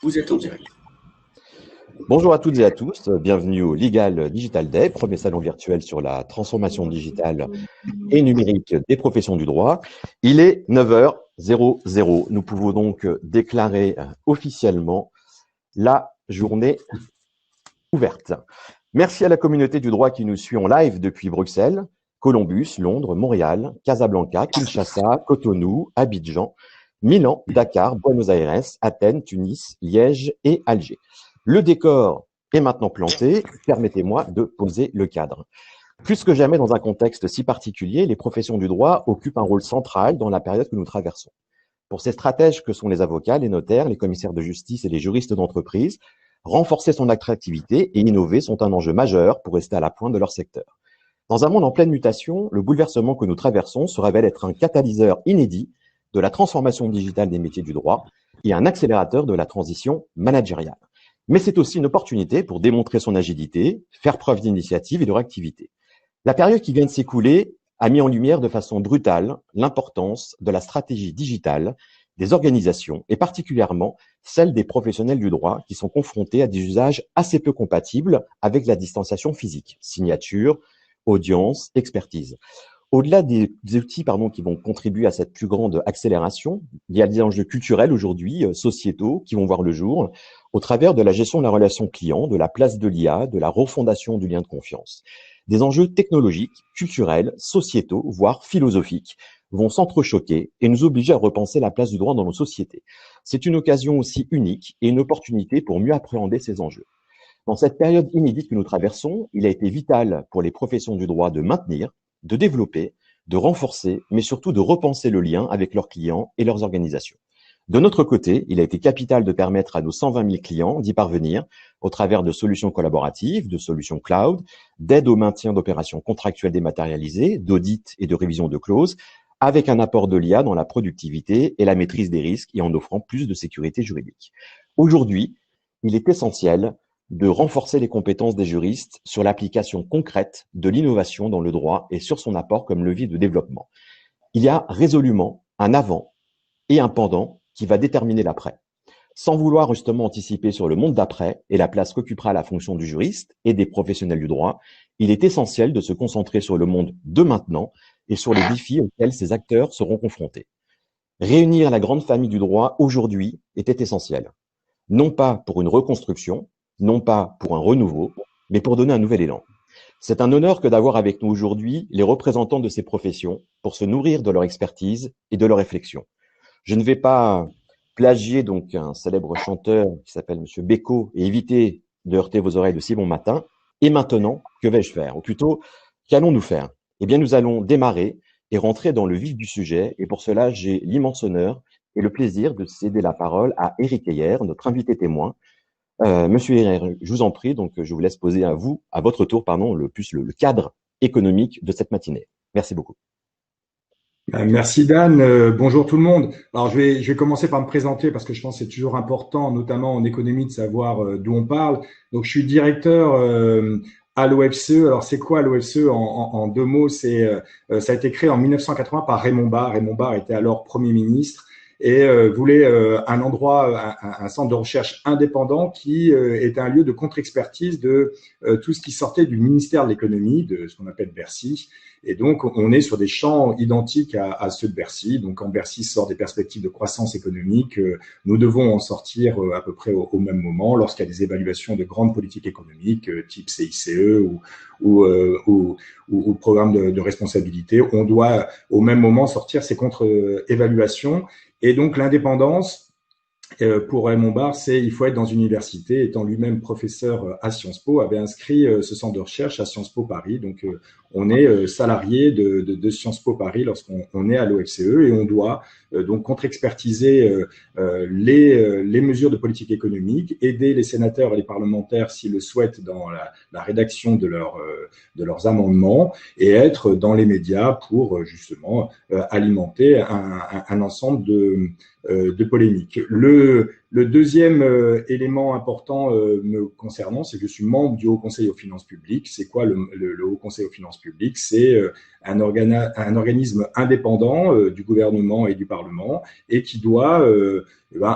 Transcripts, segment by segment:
Vous êtes en direct. Bonjour à toutes et à tous, bienvenue au Legal Digital Day, premier salon virtuel sur la transformation digitale et numérique des professions du droit. Il est 9h00. Nous pouvons donc déclarer officiellement la journée ouverte. Merci à la communauté du droit qui nous suit en live depuis Bruxelles, Columbus, Londres, Montréal, Casablanca, Kinshasa, Cotonou, Abidjan, Milan, Dakar, Buenos Aires, Athènes, Tunis, Liège et Alger. Le décor est maintenant planté, permettez-moi de poser le cadre. Plus que jamais dans un contexte si particulier, les professions du droit occupent un rôle central dans la période que nous traversons. Pour ces stratèges que sont les avocats, les notaires, les commissaires de justice et les juristes d'entreprise, renforcer son attractivité et innover sont un enjeu majeur pour rester à la pointe de leur secteur. Dans un monde en pleine mutation, le bouleversement que nous traversons se révèle être un catalyseur inédit de la transformation digitale des métiers du droit et un accélérateur de la transition managériale. Mais c'est aussi une opportunité pour démontrer son agilité, faire preuve d'initiative et de réactivité. La période qui vient de s'écouler a mis en lumière de façon brutale l'importance de la stratégie digitale des organisations et particulièrement celle des professionnels du droit qui sont confrontés à des usages assez peu compatibles avec la distanciation physique, signature, audience, expertise. Au-delà des outils qui vont contribuer à cette plus grande accélération, il y a des enjeux culturels aujourd'hui, sociétaux, qui vont voir le jour au travers de la gestion de la relation client, de la place de l'IA, de la refondation du lien de confiance. Des enjeux technologiques, culturels, sociétaux, voire philosophiques vont s'entrechoquer et nous obliger à repenser la place du droit dans nos sociétés. C'est une occasion aussi unique et une opportunité pour mieux appréhender ces enjeux. Dans cette période inédite que nous traversons, il a été vital pour les professions du droit de maintenir, de développer, de renforcer, mais surtout de repenser le lien avec leurs clients et leurs organisations. De notre côté, il a été capital de permettre à nos 120 000 clients d'y parvenir au travers de solutions collaboratives, de solutions cloud, d'aide au maintien d'opérations contractuelles dématérialisées, d'audit et de révision de clauses, avec un apport de l'IA dans la productivité et la maîtrise des risques et en offrant plus de sécurité juridique. Aujourd'hui, il est essentiel de renforcer les compétences des juristes sur l'application concrète de l'innovation dans le droit et sur son apport comme levier de développement. Il y a résolument un avant et un pendant qui va déterminer l'après. Sans vouloir justement anticiper sur le monde d'après et la place qu'occupera la fonction du juriste et des professionnels du droit, il est essentiel de se concentrer sur le monde de maintenant et sur les défis auxquels ces acteurs seront confrontés. Réunir la grande famille du droit aujourd'hui était essentiel, non pas pour une reconstruction, non pas pour un renouveau, mais pour donner un nouvel élan. C'est un honneur que d'avoir avec nous aujourd'hui les représentants de ces professions pour se nourrir de leur expertise et de leur réflexion. Je ne vais pas plagier donc un célèbre chanteur qui s'appelle Monsieur Bécaud et éviter de heurter vos oreilles de si bon matin. Et maintenant, que vais-je faire? Ou plutôt, qu'allons-nous faire? Eh bien, nous allons démarrer et rentrer dans le vif du sujet. Et pour cela, j'ai l'immense honneur et le plaisir de céder la parole à Éric Heyer, notre invité témoin. Monsieur Heyer, je vous en prie, donc je vous laisse poser à votre tour, le cadre économique de cette matinée. Merci beaucoup. Merci Dan. Bonjour tout le monde. Alors je vais commencer par me présenter parce que je pense que c'est toujours important, notamment en économie, de savoir d'où on parle. Donc je suis directeur à l'OFCE. Alors c'est quoi l'OFCE en deux mots? Ça a été créé en 1980 par Raymond Barre. Raymond Barre était alors Premier ministre et voulait un endroit, un centre de recherche indépendant qui est un lieu de contre-expertise de tout ce qui sortait du ministère de l'économie, de ce qu'on appelle Bercy. Et donc, on est sur des champs identiques à ceux de Bercy. Donc, quand Bercy sort des perspectives de croissance économique, nous devons en sortir à peu près au même moment lorsqu'il y a des évaluations de grandes politiques économiques, type CICE ou programme de responsabilité. On doit au même moment sortir ces contre-évaluations. Et donc, l'indépendance, pour Raymond Barre, il faut être dans une université. Étant lui-même professeur à Sciences Po, avait inscrit ce centre de recherche à Sciences Po Paris. Donc, on est salarié de Sciences Po Paris lorsqu'on est à l'OFCE et on doit donc contre-expertiser les mesures de politique économique, aider les sénateurs et les parlementaires s'ils le souhaitent dans la rédaction de leurs amendements et être dans les médias pour justement alimenter un ensemble de polémiques. Le deuxième élément important me concernant, c'est que je suis membre du Haut Conseil aux finances publiques. C'est quoi le Haut Conseil aux finances publiques? C'est un organisme indépendant du gouvernement et du Parlement et qui doit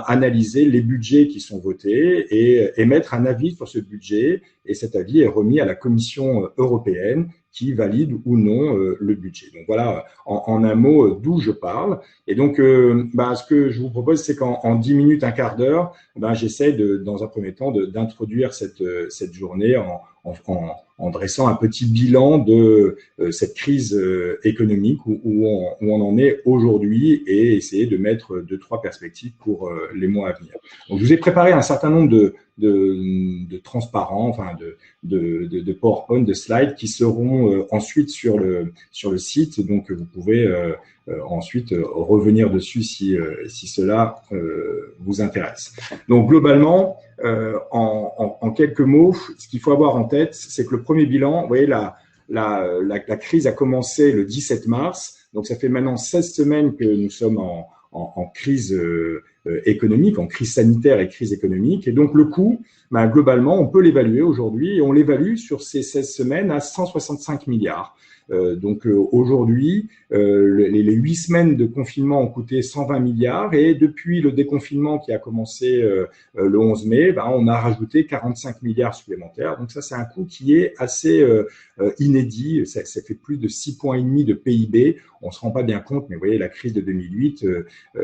analyser les budgets qui sont votés et émettre un avis sur ce budget. Et cet avis est remis à la Commission européenne qui valide ou non le budget. Donc voilà, en un mot, d'où je parle. Et donc, ce que je vous propose, c'est qu'en 10 minutes, un quart d'heure, j'essaie dans un premier temps d'introduire cette journée en dressant un petit bilan de cette crise économique où on en est aujourd'hui et essayer de mettre 2-3 perspectives pour les mois à venir. Donc, je vous ai préparé un certain nombre de transparents, enfin de PowerPoint, de slides qui seront ensuite sur le site. Donc, vous pouvez ensuite revenir dessus si cela vous intéresse. Donc, globalement, en quelques mots, ce qu'il faut avoir en tête, c'est que le premier bilan, vous voyez, la crise a commencé le 17 mars. Donc, ça fait maintenant 16 semaines que nous sommes en crise économique, en crise sanitaire et crise économique. Et donc, le coût, globalement, on peut l'évaluer aujourd'hui et on l'évalue sur ces 16 semaines à 165 milliards. Donc aujourd'hui, les 8 semaines de confinement ont coûté 120 milliards et depuis le déconfinement qui a commencé le 11 mai, on a rajouté 45 milliards supplémentaires. Donc ça, c'est un coût qui est assez inédit. Ça fait plus de 6,5 points de PIB. On se rend pas bien compte, mais vous voyez, la crise de 2008,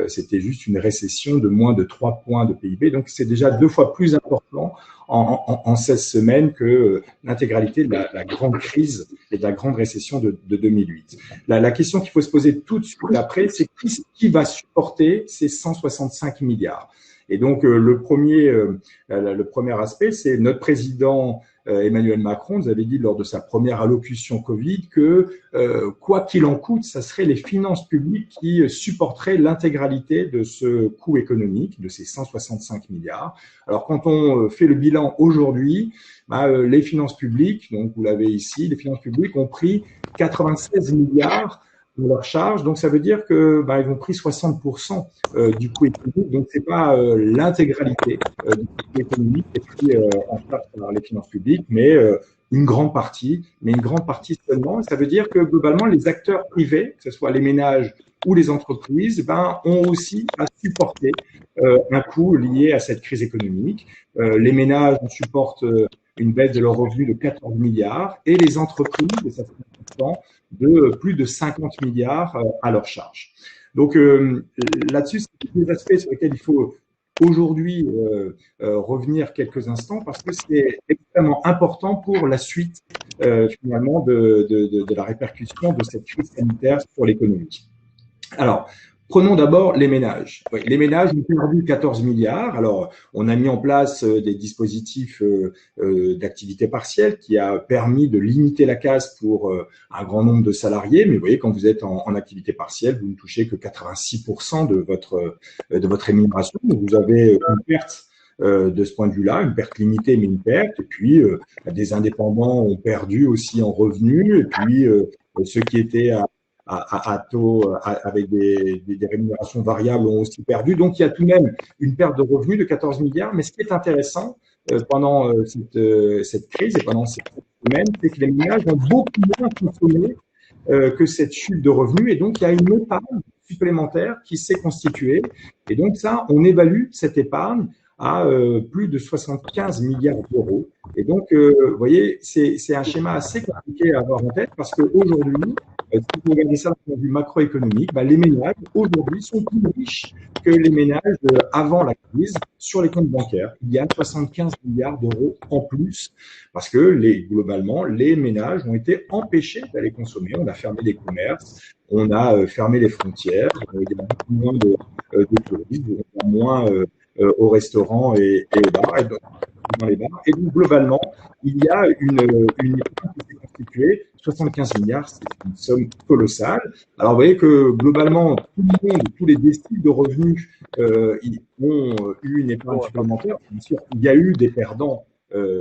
c'était juste une récession de moins de 3 points de PIB. Donc c'est déjà 2 fois plus important en 16 semaines que l'intégralité de la grande crise et de la grande récession de 2008. La question qu'il faut se poser tout de suite après, c'est qui va supporter ces 165 milliards? Et donc, le premier aspect, c'est notre président Emmanuel Macron nous avait dit lors de sa première allocution Covid que quoi qu'il en coûte, ça serait les finances publiques qui supporteraient l'intégralité de ce coût économique, de ces 165 milliards. Alors, quand on fait le bilan aujourd'hui, les finances publiques, donc vous l'avez ici, les finances publiques ont pris 96 milliards de leur charge, donc ça veut dire que ils ont pris 60% du coût économique, donc c'est pas l'intégralité du coût économique qui est pris en charge par les finances publiques, mais une grande partie seulement. Et ça veut dire que globalement les acteurs privés, que ce soit les ménages ou les entreprises, ont aussi à supporter un coût lié à cette crise économique. Les ménages supportent une baisse de leurs revenus de 14 milliards et les entreprises, et ça fait de plus de 50 milliards à leur charge. Donc là-dessus, c'est des aspects sur lesquels il faut aujourd'hui revenir quelques instants parce que c'est extrêmement important pour la suite finalement de la répercussion de cette crise sanitaire sur l'économie. Alors, prenons d'abord les ménages. Oui, les ménages ont perdu 14 milliards. Alors, on a mis en place des dispositifs d'activité partielle qui a permis de limiter la casse pour un grand nombre de salariés. Mais vous voyez, quand vous êtes en activité partielle, vous ne touchez que 86% de votre rémunération. Donc, vous avez une perte de ce point de vue-là, une perte limitée, mais une perte. Et puis, des indépendants ont perdu aussi en revenus. Et puis, ceux qui étaient à taux avec des rémunérations variables ont aussi perdu. Donc, il y a tout de même une perte de revenus de 14 milliards. Mais ce qui est intéressant pendant cette crise et pendant ces semaines, c'est que les ménages ont beaucoup moins consommé que cette chute de revenus. Et donc, il y a une épargne supplémentaire qui s'est constituée. Et donc, ça, on évalue cette épargne à plus de 75 milliards d'euros. Et donc, vous voyez, c'est un schéma assez compliqué à avoir en tête parce qu'aujourd'hui, si vous regardez ça d'un point de vue macroéconomique, les ménages aujourd'hui sont plus riches que les ménages avant la crise sur les comptes bancaires. Il y a 75 milliards d'euros en plus parce que globalement, les ménages ont été empêchés d'aller consommer. On a fermé les commerces, on a fermé les frontières, il y a beaucoup moins de touristes, il y a moins au restaurant et aux bars, et dans les bars. Et donc, globalement, il y a une épargne qui s'est constituée. 75 milliards, c'est une somme colossale. Alors, vous voyez que, globalement, tout le monde, tous les déciles de revenus ils ont eu une épargne supplémentaire. Bien sûr, il y a eu des perdants,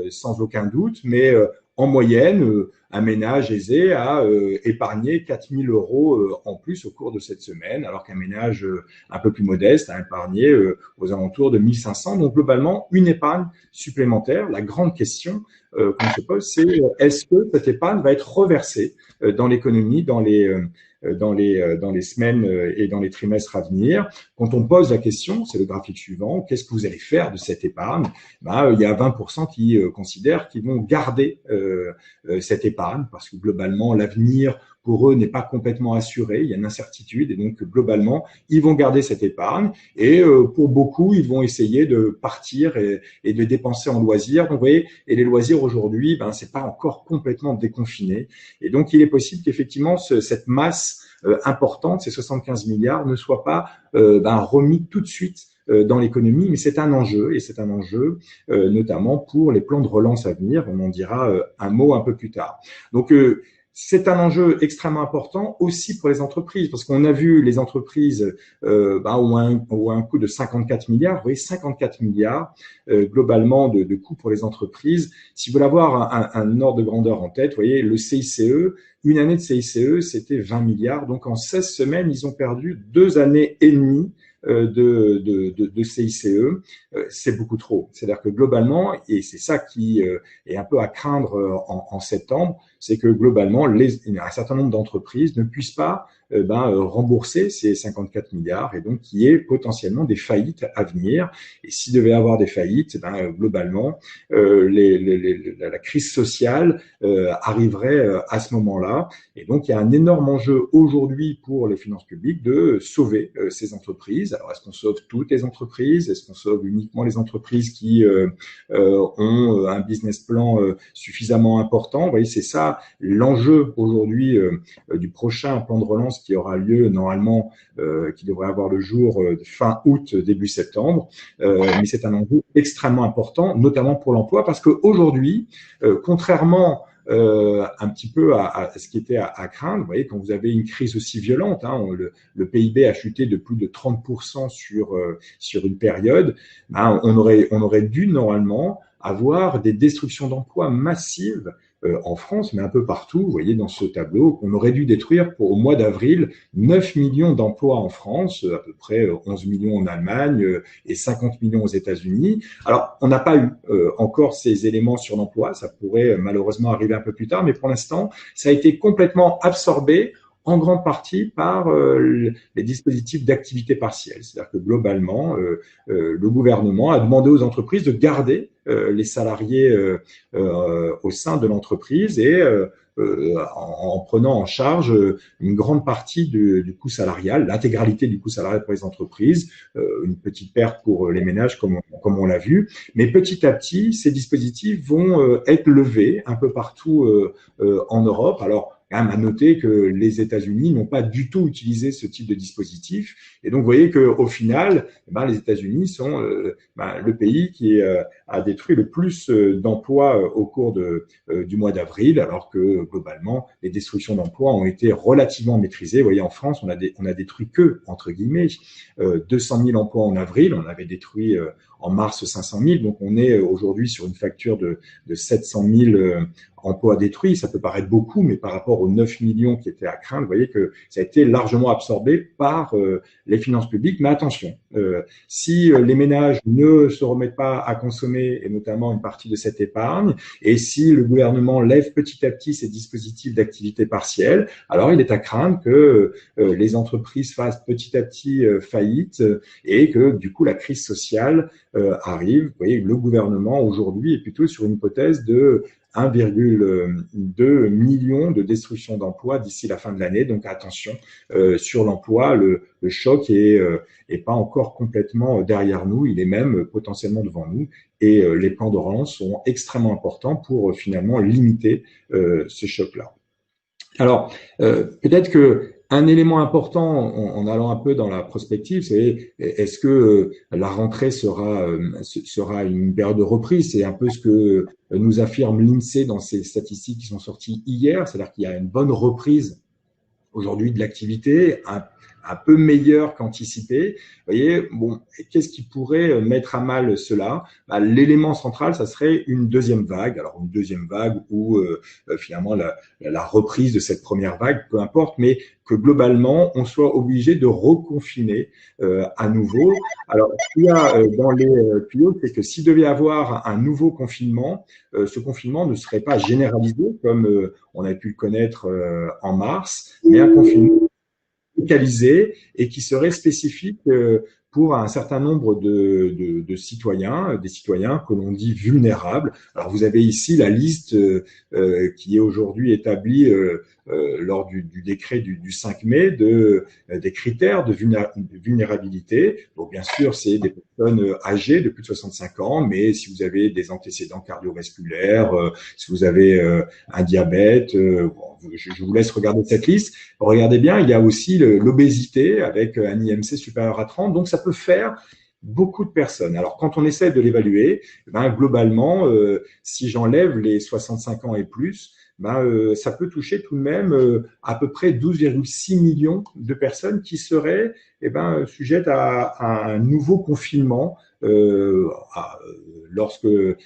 sans aucun doute, mais en moyenne, un ménage aisé a épargné 4 000 € en plus au cours de cette semaine, alors qu'un ménage un peu plus modeste a épargné aux alentours de 1 500. Donc globalement, une épargne supplémentaire. La grande question qu'on se pose, c'est est-ce que cette épargne va être reversée dans l'économie dans les semaines et dans les trimestres à venir. Quand on pose la question, c'est le graphique suivant, qu'est-ce que vous allez faire de cette épargne? Il y a 20% qui considèrent qu'ils vont garder cette épargne parce que globalement, l'avenir pour eux n'est pas complètement assuré, il y a une incertitude et donc globalement, ils vont garder cette épargne et pour beaucoup, ils vont essayer de partir et de dépenser en loisirs. Donc vous voyez, et les loisirs aujourd'hui, c'est pas encore complètement déconfiné et donc il est possible qu'effectivement cette masse importante, ces 75 milliards, ne soit pas remis tout de suite dans l'économie, mais c'est un enjeu et c'est un enjeu notamment pour les plans de relance à venir. On en dira un mot un peu plus tard. Donc c'est un enjeu extrêmement important aussi pour les entreprises, parce qu'on a vu les entreprises ont un coût de 54 milliards. Vous voyez, 54 milliards globalement de coûts pour les entreprises. Si vous voulez avoir un ordre de grandeur en tête, vous voyez, le CICE, une année de CICE, c'était 20 milliards. Donc en 16 semaines, ils ont perdu 2 années et demie de CICE, c'est beaucoup trop. C'est-à-dire que globalement, et c'est ça qui est un peu à craindre en septembre, c'est que globalement, un certain nombre d'entreprises ne puissent pas rembourser ces 54 milliards et donc qu'il y ait potentiellement des faillites à venir. Et s'il devait y avoir des faillites, globalement, la crise sociale arriverait à ce moment-là. Et donc, il y a un énorme enjeu aujourd'hui pour les finances publiques de sauver ces entreprises. Alors, est-ce qu'on sauve toutes les entreprises? Est-ce qu'on sauve uniquement les entreprises qui ont un business plan suffisamment important? Vous voyez, c'est ça l'enjeu aujourd'hui du prochain plan de relance qui aura lieu normalement, qui devrait avoir le jour fin août, début septembre. Mais c'est un enjeu extrêmement important, notamment pour l'emploi, parce qu'aujourd'hui, contrairement un petit peu à ce qui était à craindre. Vous voyez, quand vous avez une crise aussi violente, le PIB a chuté de plus de 30% sur une période, on aurait dû normalement avoir des destructions d'emplois massives en France, mais un peu partout. Vous voyez dans ce tableau qu'on aurait dû détruire au mois d'avril 9 millions d'emplois en France, à peu près 11 millions en Allemagne et 50 millions aux États-Unis. Alors, on n'a pas eu encore ces éléments sur l'emploi. Ça pourrait malheureusement arriver un peu plus tard, mais pour l'instant, ça a été complètement absorbé en grande partie par les dispositifs d'activité partielle. C'est-à-dire que globalement, le gouvernement a demandé aux entreprises de garder les salariés au sein de l'entreprise et en prenant en charge une grande partie du coût salarial, l'intégralité du coût salarial pour les entreprises, une petite perte pour les ménages comme on l'a vu. Mais petit à petit, ces dispositifs vont être levés un peu partout en Europe. Alors, quand même à noter que les États-Unis n'ont pas du tout utilisé ce type de dispositif. Et donc, vous voyez qu'au final, les États-Unis sont le pays qui a détruit le plus d'emplois au cours du mois d'avril, alors que globalement, les destructions d'emplois ont été relativement maîtrisées. Vous voyez, en France, on a détruit que, entre guillemets, 200 000 emplois en avril. On avait détruit en mars 500 000. Donc, on est aujourd'hui sur une facture de 700 000 emplois détruits. Ça peut paraître beaucoup, mais par rapport aux 9 millions qui étaient à craindre, vous voyez que ça a été largement absorbé par les finances publiques. Mais attention, si les ménages ne se remettent pas à consommer, et notamment une partie de cette épargne, et si le gouvernement lève petit à petit ces dispositifs d'activité partielle, alors il est à craindre que les entreprises fassent petit à petit faillite et que du coup la crise sociale arrive. Vous voyez, le gouvernement aujourd'hui est plutôt sur une hypothèse de 1,2 million de destruction d'emplois d'ici la fin de l'année. Donc attention sur l'emploi, le choc est pas encore complètement derrière nous, il est même potentiellement devant nous. Et les plans de relance sont extrêmement importants pour finalement limiter ce choc-là. Alors peut-être que un élément important en allant un peu dans la prospective, c'est est-ce que la rentrée sera une période de reprise? C'est un peu ce que nous affirme l'INSEE dans ces statistiques qui sont sorties hier, c'est-à-dire qu'il y a une bonne reprise aujourd'hui de l'activité, un peu meilleur qu'anticipé. Vous voyez, bon, qu'est-ce qui pourrait mettre à mal cela? L'élément central, ça serait une deuxième vague. Alors une deuxième vague où finalement la reprise de cette première vague, peu importe, mais que globalement on soit obligé de reconfiner à nouveau. Alors ce qu'il y a dans les tuyaux, c'est que s'il devait y avoir un nouveau confinement, ce confinement ne serait pas généralisé comme on a pu le connaître en mars, mais un confinement localisé et qui serait spécifique pour un certain nombre de citoyens, des citoyens que l'on dit vulnérables. Alors vous avez ici la liste qui est aujourd'hui établie lors du décret du 5 mai des critères de vulnérabilité. Donc bien sûr, c'est des personnes âgées de plus de 65 ans, mais si vous avez des antécédents cardiovasculaires, si vous avez un diabète, je vous laisse regarder cette liste. Regardez bien, il y a aussi l'obésité avec un IMC supérieur à 30, donc ça peut faire beaucoup de personnes. Alors quand on essaie de l'évaluer, globalement, si j'enlève les 65 ans et plus, ça peut toucher tout de même à peu près 12,6 millions de personnes qui seraient sujettes à un nouveau confinement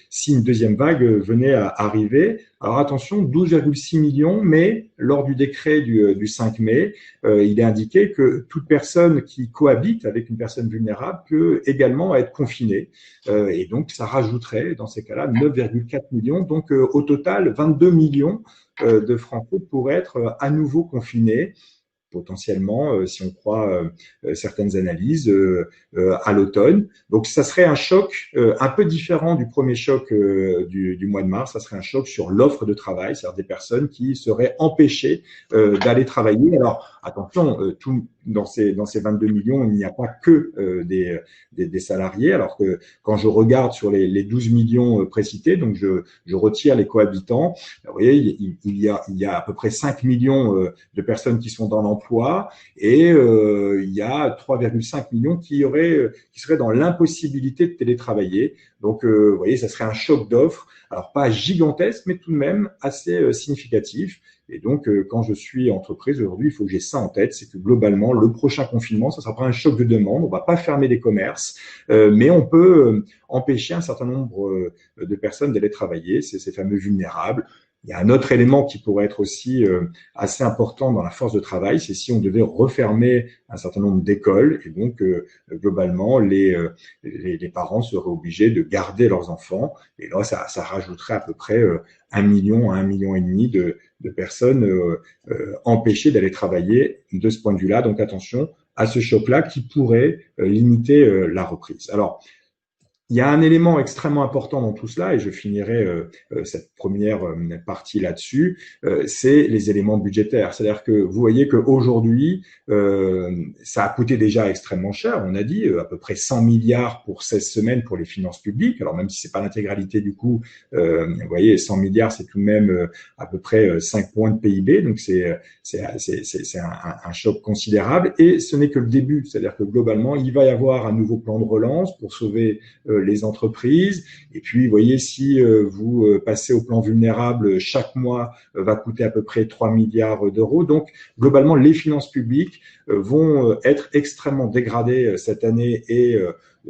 si une deuxième vague venait à arriver. Alors attention, 12,6 millions, mais lors du décret du 5 mai, il est indiqué que toute personne qui cohabite avec une personne vulnérable peut également être confinée. Et donc, ça rajouterait, dans ces cas-là, 9,4 millions. Donc, au total, 22 millions de Français pourraient être à nouveau confinés potentiellement, si on croit certaines analyses, à l'automne. Donc, ça serait un choc un peu différent du premier choc du mois de mars. Ça serait un choc sur l'offre de travail, c'est-à-dire des personnes qui seraient empêchées d'aller travailler. Alors, attention, dans ces 22 millions, il n'y a pas que des salariés. Alors que quand je regarde sur les 12 millions précités, donc je retire les cohabitants, vous voyez, il y a à peu près 5 millions de personnes qui sont dans l'emploi et il y a 3,5 millions qui seraient dans l'impossibilité de télétravailler. Donc, vous voyez, ça serait un choc d'offres. Alors, pas gigantesque, mais tout de même assez significatif. Et donc, quand je suis entreprise aujourd'hui, il faut que j'ai ça en tête, c'est que globalement, le prochain confinement, ça sera pas un choc de demande. On va pas fermer des commerces, mais on peut empêcher un certain nombre de personnes d'aller travailler. C'est ces fameux vulnérables. Il y a un autre élément qui pourrait être aussi assez important dans la force de travail, c'est si on devait refermer un certain nombre d'écoles et donc globalement les parents seraient obligés de garder leurs enfants et là ça rajouterait à peu près 1 million à 1,5 million de personnes empêchées d'aller travailler de ce point de vue-là. Donc attention à ce choc-là qui pourrait limiter la reprise. Alors il y a un élément extrêmement important dans tout cela, et je finirai cette première partie là-dessus, c'est les éléments budgétaires. C'est-à-dire que vous voyez qu'aujourd'hui, ça a coûté déjà extrêmement cher. On a dit à peu près 100 milliards pour 16 semaines pour les finances publiques. Alors même si c'est pas l'intégralité du coût, vous voyez, 100 milliards, c'est tout de même à peu près 5 points de PIB. Donc c'est un choc considérable. Et ce n'est que le début. C'est-à-dire que globalement, il va y avoir un nouveau plan de relance pour sauver les entreprises. Et puis, vous voyez, si vous passez au plan vulnérable, chaque mois va coûter à peu près 3 milliards d'euros. Donc, globalement, les finances publiques vont être extrêmement dégradées cette année et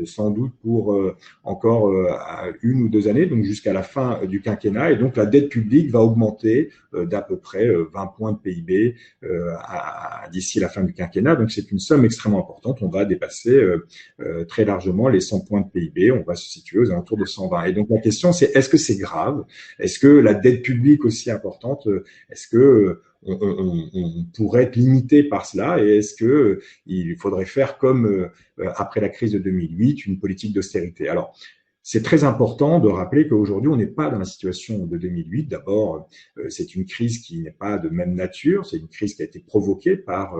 sans doute pour encore 1 ou 2 années, donc jusqu'à la fin du quinquennat. Et donc, la dette publique va augmenter d'à peu près 20 points de PIB d'ici la fin du quinquennat. Donc, c'est une somme extrêmement importante. On va dépasser très largement les 100 points de PIB. On va se situer aux alentours de 120. Et donc, la question, c'est est-ce que c'est grave? Est-ce que la dette publique aussi importante, est-ce que on pourrait être limité par cela et est-ce que il faudrait faire comme après la crise de 2008, une politique d'austérité? Alors, c'est très important de rappeler qu'aujourd'hui, on n'est pas dans la situation de 2008. D'abord, c'est une crise qui n'est pas de même nature. C'est une crise qui a été provoquée par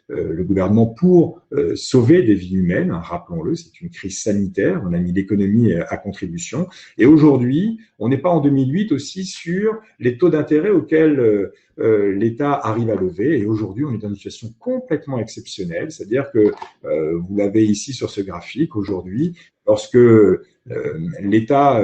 le gouvernement pour sauver des vies humaines. Rappelons-le, c'est une crise sanitaire. On a mis l'économie à contribution. Et aujourd'hui, on n'est pas en 2008 aussi sur les taux d'intérêt auxquels l'État arrive à lever. Et aujourd'hui, on est dans une situation complètement exceptionnelle. C'est-à-dire que vous l'avez ici sur ce graphique. Aujourd'hui, lorsque l'État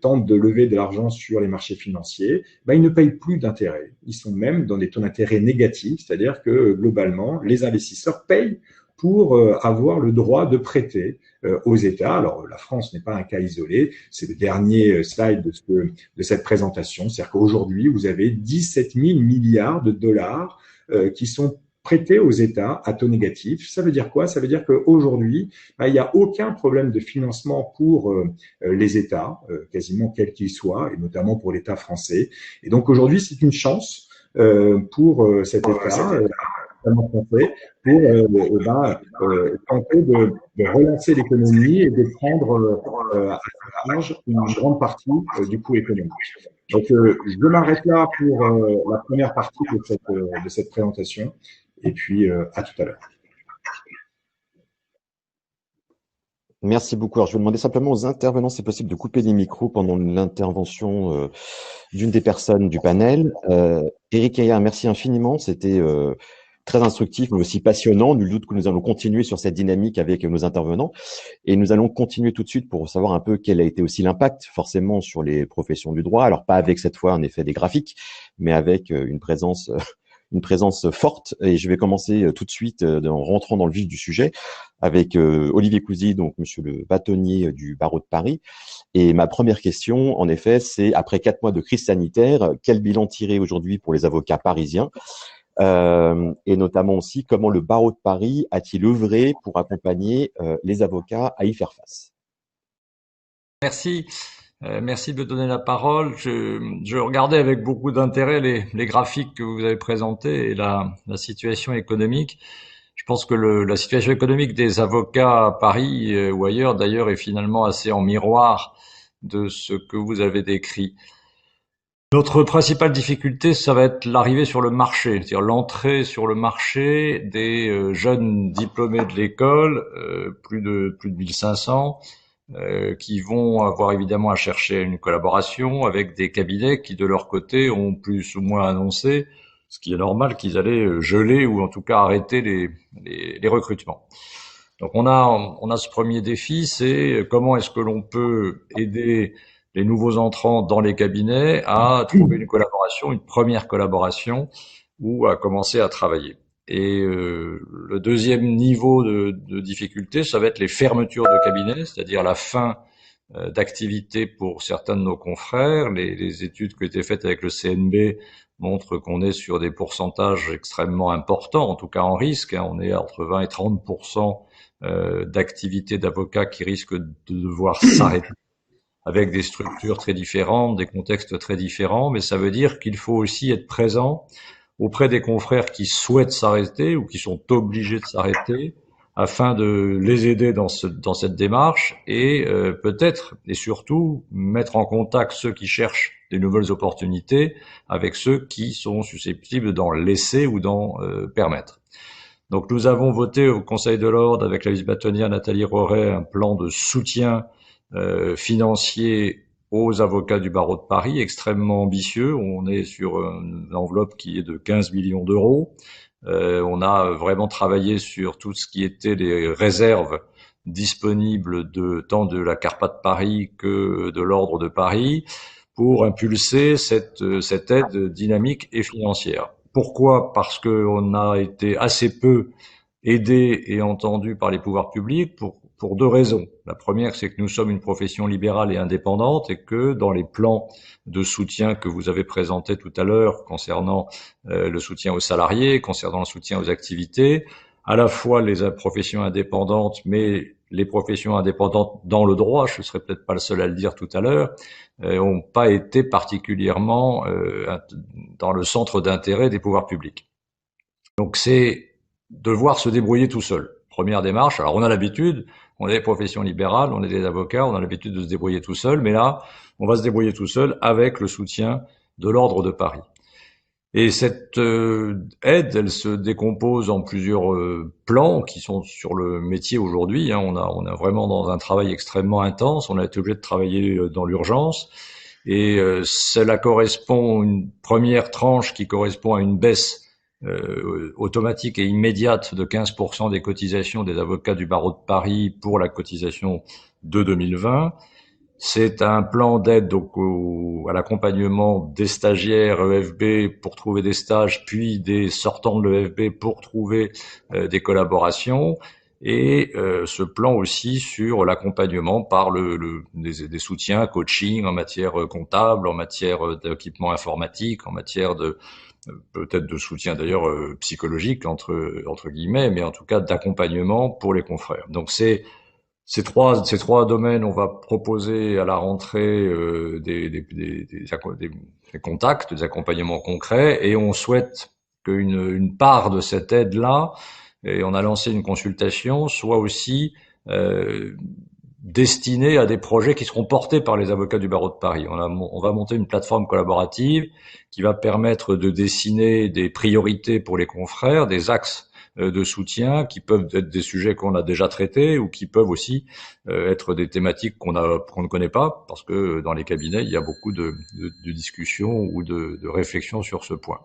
tente de lever de l'argent sur les marchés financiers, ben, ils ne payent plus d'intérêt. Ils sont même dans des taux d'intérêt négatifs, c'est-à-dire que globalement, les investisseurs payent pour avoir le droit de prêter aux États. Alors, la France n'est pas un cas isolé. C'est le dernier slide de cette présentation. C'est-à-dire qu'aujourd'hui, vous avez 17 000 milliards de dollars qui sont prêtés aux États à taux négatif. Ça veut dire quoi? Ça veut dire qu'aujourd'hui, il n'y a aucun problème de financement pour les États, quasiment quels qu'ils soient, et notamment pour l'État français. Et donc aujourd'hui, c'est une chance pour cet État français pour tenter de relancer l'économie et de prendre à sa charge une grande partie du coût économique. Donc, je m'arrête là pour la première partie de cette présentation. Et puis, à tout à l'heure. Merci beaucoup. Alors, je vais demander simplement aux intervenants, si c'est possible, de couper les micros pendant l'intervention d'une des personnes du panel. Éric Heyer, merci infiniment. C'était très instructif, mais aussi passionnant. Nul doute que nous allons continuer sur cette dynamique avec nos intervenants. Et nous allons continuer tout de suite pour savoir un peu quel a été aussi l'impact, forcément, sur les professions du droit. Alors, pas avec cette fois, en effet, des graphiques, mais avec une présence forte. Et je vais commencer tout de suite en rentrant dans le vif du sujet avec Olivier Cousy, donc monsieur le bâtonnier du barreau de Paris. Et ma première question, en effet, c'est après 4 mois de crise sanitaire, quel bilan tirer aujourd'hui pour les avocats parisiens? Et notamment aussi, comment le barreau de Paris a-t-il œuvré pour accompagner les avocats à y faire face? Merci. Merci de me donner la parole. Je regardais avec beaucoup d'intérêt les graphiques que vous avez présentés et la situation économique. Je pense que la situation économique des avocats à Paris ou ailleurs d'ailleurs est finalement assez en miroir de ce que vous avez décrit. Notre principale difficulté, ça va être l'arrivée sur le marché, c'est-à-dire l'entrée sur le marché des jeunes diplômés de l'école, plus de 1500, qui vont avoir évidemment à chercher une collaboration avec des cabinets qui, de leur côté, ont plus ou moins annoncé, ce qui est normal, qu'ils allaient geler ou en tout cas arrêter les recrutements. Donc on a ce premier défi, c'est comment est-ce que l'on peut aider les nouveaux entrants dans les cabinets à trouver une collaboration, une première collaboration, ou à commencer à travailler. Et le deuxième niveau de difficulté, ça va être les fermetures de cabinets, c'est-à-dire la fin d'activité pour certains de nos confrères. Les études qui ont été faites avec le CNB montrent qu'on est sur des pourcentages extrêmement importants, en tout cas en risque. On est entre 20 et 30% d'activité d'avocats qui risquent de devoir s'arrêter, avec des structures très différentes, des contextes très différents, mais ça veut dire qu'il faut aussi être présent auprès des confrères qui souhaitent s'arrêter ou qui sont obligés de s'arrêter, afin de les aider dans cette démarche et peut-être et surtout mettre en contact ceux qui cherchent des nouvelles opportunités avec ceux qui sont susceptibles d'en laisser ou d'en permettre. Donc nous avons voté au Conseil de l'Ordre avec la vice-bâtonnière Nathalie Roret un plan de soutien financier aux avocats du barreau de Paris, extrêmement ambitieux. On est sur une enveloppe qui est de 15 millions d'euros. On a vraiment travaillé sur tout ce qui était les réserves disponibles tant de la CARPA de Paris que de l'Ordre de Paris pour impulser cette aide dynamique et financière. Pourquoi? Parce qu'on a été assez peu aidé et entendu par les pouvoirs publics pour 2 raisons. La première, c'est que nous sommes une profession libérale et indépendante et que dans les plans de soutien que vous avez présentés tout à l'heure concernant le soutien aux salariés, concernant le soutien aux activités, à la fois les professions indépendantes, mais les professions indépendantes dans le droit, je ne serai peut-être pas le seul à le dire tout à l'heure, n'ont pas été particulièrement dans le centre d'intérêt des pouvoirs publics. Donc c'est devoir se débrouiller tout seul. Première démarche. Alors on a l'habitude, on est des professions libérales, on est des avocats, on a l'habitude de se débrouiller tout seul, mais là, on va se débrouiller tout seul avec le soutien de l'Ordre de Paris. Et cette aide, elle se décompose en plusieurs plans qui sont sur le métier aujourd'hui. On a vraiment dans un travail extrêmement intense. On a été obligé de travailler dans l'urgence. Et cela correspond, une première tranche qui correspond à une baisse automatique et immédiate de 15% des cotisations des avocats du barreau de Paris pour la cotisation de 2020. C'est un plan d'aide donc à l'accompagnement des stagiaires EFB pour trouver des stages, puis des sortants de l'EFB pour trouver des collaborations, et ce plan aussi sur l'accompagnement par des soutiens, coaching en matière comptable, en matière d'équipement informatique, en matière de peut-être de soutien d'ailleurs psychologique entre guillemets, mais en tout cas d'accompagnement pour les confrères. Donc ces trois domaines, on va proposer à la rentrée des contacts, des accompagnements concrets, et on souhaite qu'une part de cette aide-là, et on a lancé une consultation, soit aussi destinée à des projets qui seront portés par les avocats du barreau de Paris. On va monter une plateforme collaborative qui va permettre de dessiner des priorités pour les confrères, des axes de soutien qui peuvent être des sujets qu'on a déjà traités ou qui peuvent aussi être des thématiques qu'on ne connaît pas, parce que dans les cabinets il y a beaucoup de discussions ou de réflexions sur ce point.